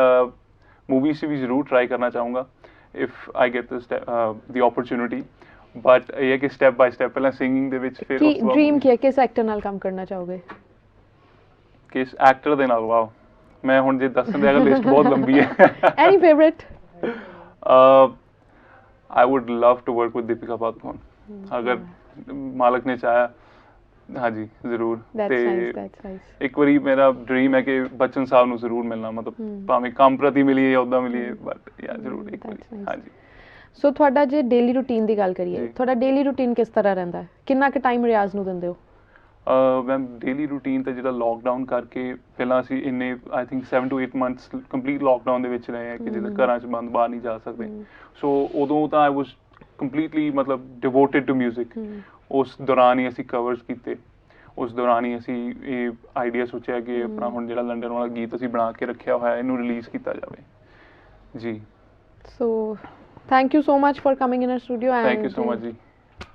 Speaker 2: ਮੂਵੀਜ਼ 'ਚ ਵੀ ਜ਼ਰੂਰ ਟਰਾਈ ਕਰਨਾ ਚਾਹੂੰਗਾ if I get the opportunity. But ਇਹ ਹੈ ਕਿ ਸਟੈਪ ਬਾਈ ਸਟੈਪ ਪਹਿਲਾਂ ਸਿੰਗਿੰਗ ਦੇ ਵਿੱਚ, ਫਿਰ
Speaker 3: ਕੀ ਡ੍ਰੀਮ ਕੀ ਹੈ, ਕਿਸ ਐਕਟਰ ਨਾਲ ਕੰਮ ਕਰਨਾ ਚਾਹੋਗੇ?
Speaker 2: ਕਿਸ ਐਕਟਰ ਦੇ ਨਾਲ? ਵਾਓ, ਮੈਂ ਹੁਣ ਜੇ ਦੱਸਣ ਦੇ ਅਗਰ ਲਿਸਟ ਬਹੁਤ ਲੰਬੀ ਹੈ।
Speaker 3: ਐਨੀ favourite?
Speaker 2: I would love to work with Deepika Padukone, ਅਗਰ ਮਾਲਕ ਨੇ ਚਾਹਿਆ। ਹਾਂਜੀ ਜ਼ਰੂਰ। ਤੇ ਇੱਕ ਵਾਰੀ ਮੇਰਾ ਡ੍ਰੀਮ ਹੈ ਕਿ ਬੱਚਨ ਸਾਹਿਬ ਨੂੰ ਜ਼ਰੂਰ ਮਿਲਣਾ, ਮਤਲਬ ਭਾਵੇਂ ਕੰਮ ਪ੍ਰਤੀ ਮਿਲੀਏ ਜਾਂ ਉੱਦਾਂ ਮਿਲੀਏ, ਬਟ ਯਾ ਜ਼ਰੂਰ ਇੱਕ ਵਾਰੀ। ਹਾਂਜੀ।
Speaker 3: ਸੋ ਤੁਹਾਡਾ ਜੇ ਡੇਲੀ ਰੂਟੀਨ ਦੀ ਗੱਲ ਕਰੀਏ, ਤੁਹਾਡਾ ਡੇਲੀ ਰੂਟੀਨ ਕਿਸ ਤਰ੍ਹਾਂ ਰਹਿੰਦਾ ਹੈ? ਕਿੰਨਾ ਕੁ ਟਾਈਮ ਰਿਆਜ਼ ਨੂੰ ਦਿੰਦੇ ਹੋ?
Speaker 2: ਮੈਮ ਡੇਲੀ ਰੂਟੀਨ ਤਾਂ ਜਿਹੜਾ ਲੋਕਡਾਊਨ ਕਰਕੇ ਪਹਿਲਾਂ ਅਸੀਂ ਇੰਨੇ I think 7 to 8 months complete lockdown ਦੇ ਵਿੱਚ ਰਹੇ ਹਾਂ ਕਿ ਜਿੱਦਾਂ ਘਰਾਂ 'ਚ ਬੰਦ, ਬਾਹਰ ਨਹੀਂ ਜਾ ਸਕਦੇ। ਸੋ ਉਦੋਂ ਤਾਂ ਆਈ ਵਾਸ ਕੰਪਲੀਟਲੀ ਮਤਲਬ ਡਿਵੋਟਿਡ ਟੂ ਮਿਊਜ਼ਿਕ। ਉਸ ਦੌਰਾਨ ਹੀ ਅਸੀਂ ਕਵਰਸ ਕੀਤੇ, ਉਸ ਦੌਰਾਨ ਹੀ ਅਸੀਂ ਇਹ ਆਈਡੀਆ ਸੋਚਿਆ ਕਿ ਆਪਣਾ ਹੁਣ ਜਿਹੜਾ ਲੰਡਨ ਵਾਲਾ ਗੀਤ ਅਸੀਂ ਬਣਾ ਕੇ ਰੱਖਿਆ ਹੋਇਆ ਇਹਨੂੰ ਰਿਲੀਜ਼ ਕੀਤਾ ਜਾਵੇ ਜੀ।
Speaker 3: So thank you so much for coming in our studio and
Speaker 2: thank you so much ਜੀ।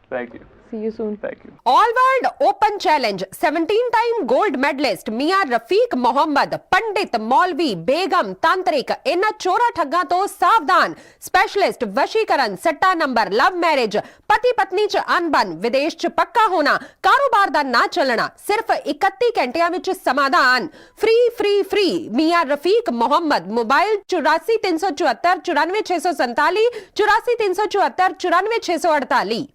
Speaker 2: Thank you.
Speaker 3: See you soon.
Speaker 2: Thank you.
Speaker 4: All World Open Challenge 17-time gold medalist Mia Rafiq Mohammed, पंडित, मौलवी, बेगम, तांत्रिक, इन्हां चोरा ठग्गां तो सावधान। Specialist वशीकरण, सट्टा number, love marriage, पति पत्नी च अनबन, विदेश च पक्का होना, कारोबार दा ना चलना, सिर्फ 31 घंटियां विच समाधान। फ्री फ्री फ्री मिया रफीक मोहम्मद। मोबाइल 84 374 94 647 84 374 94 648।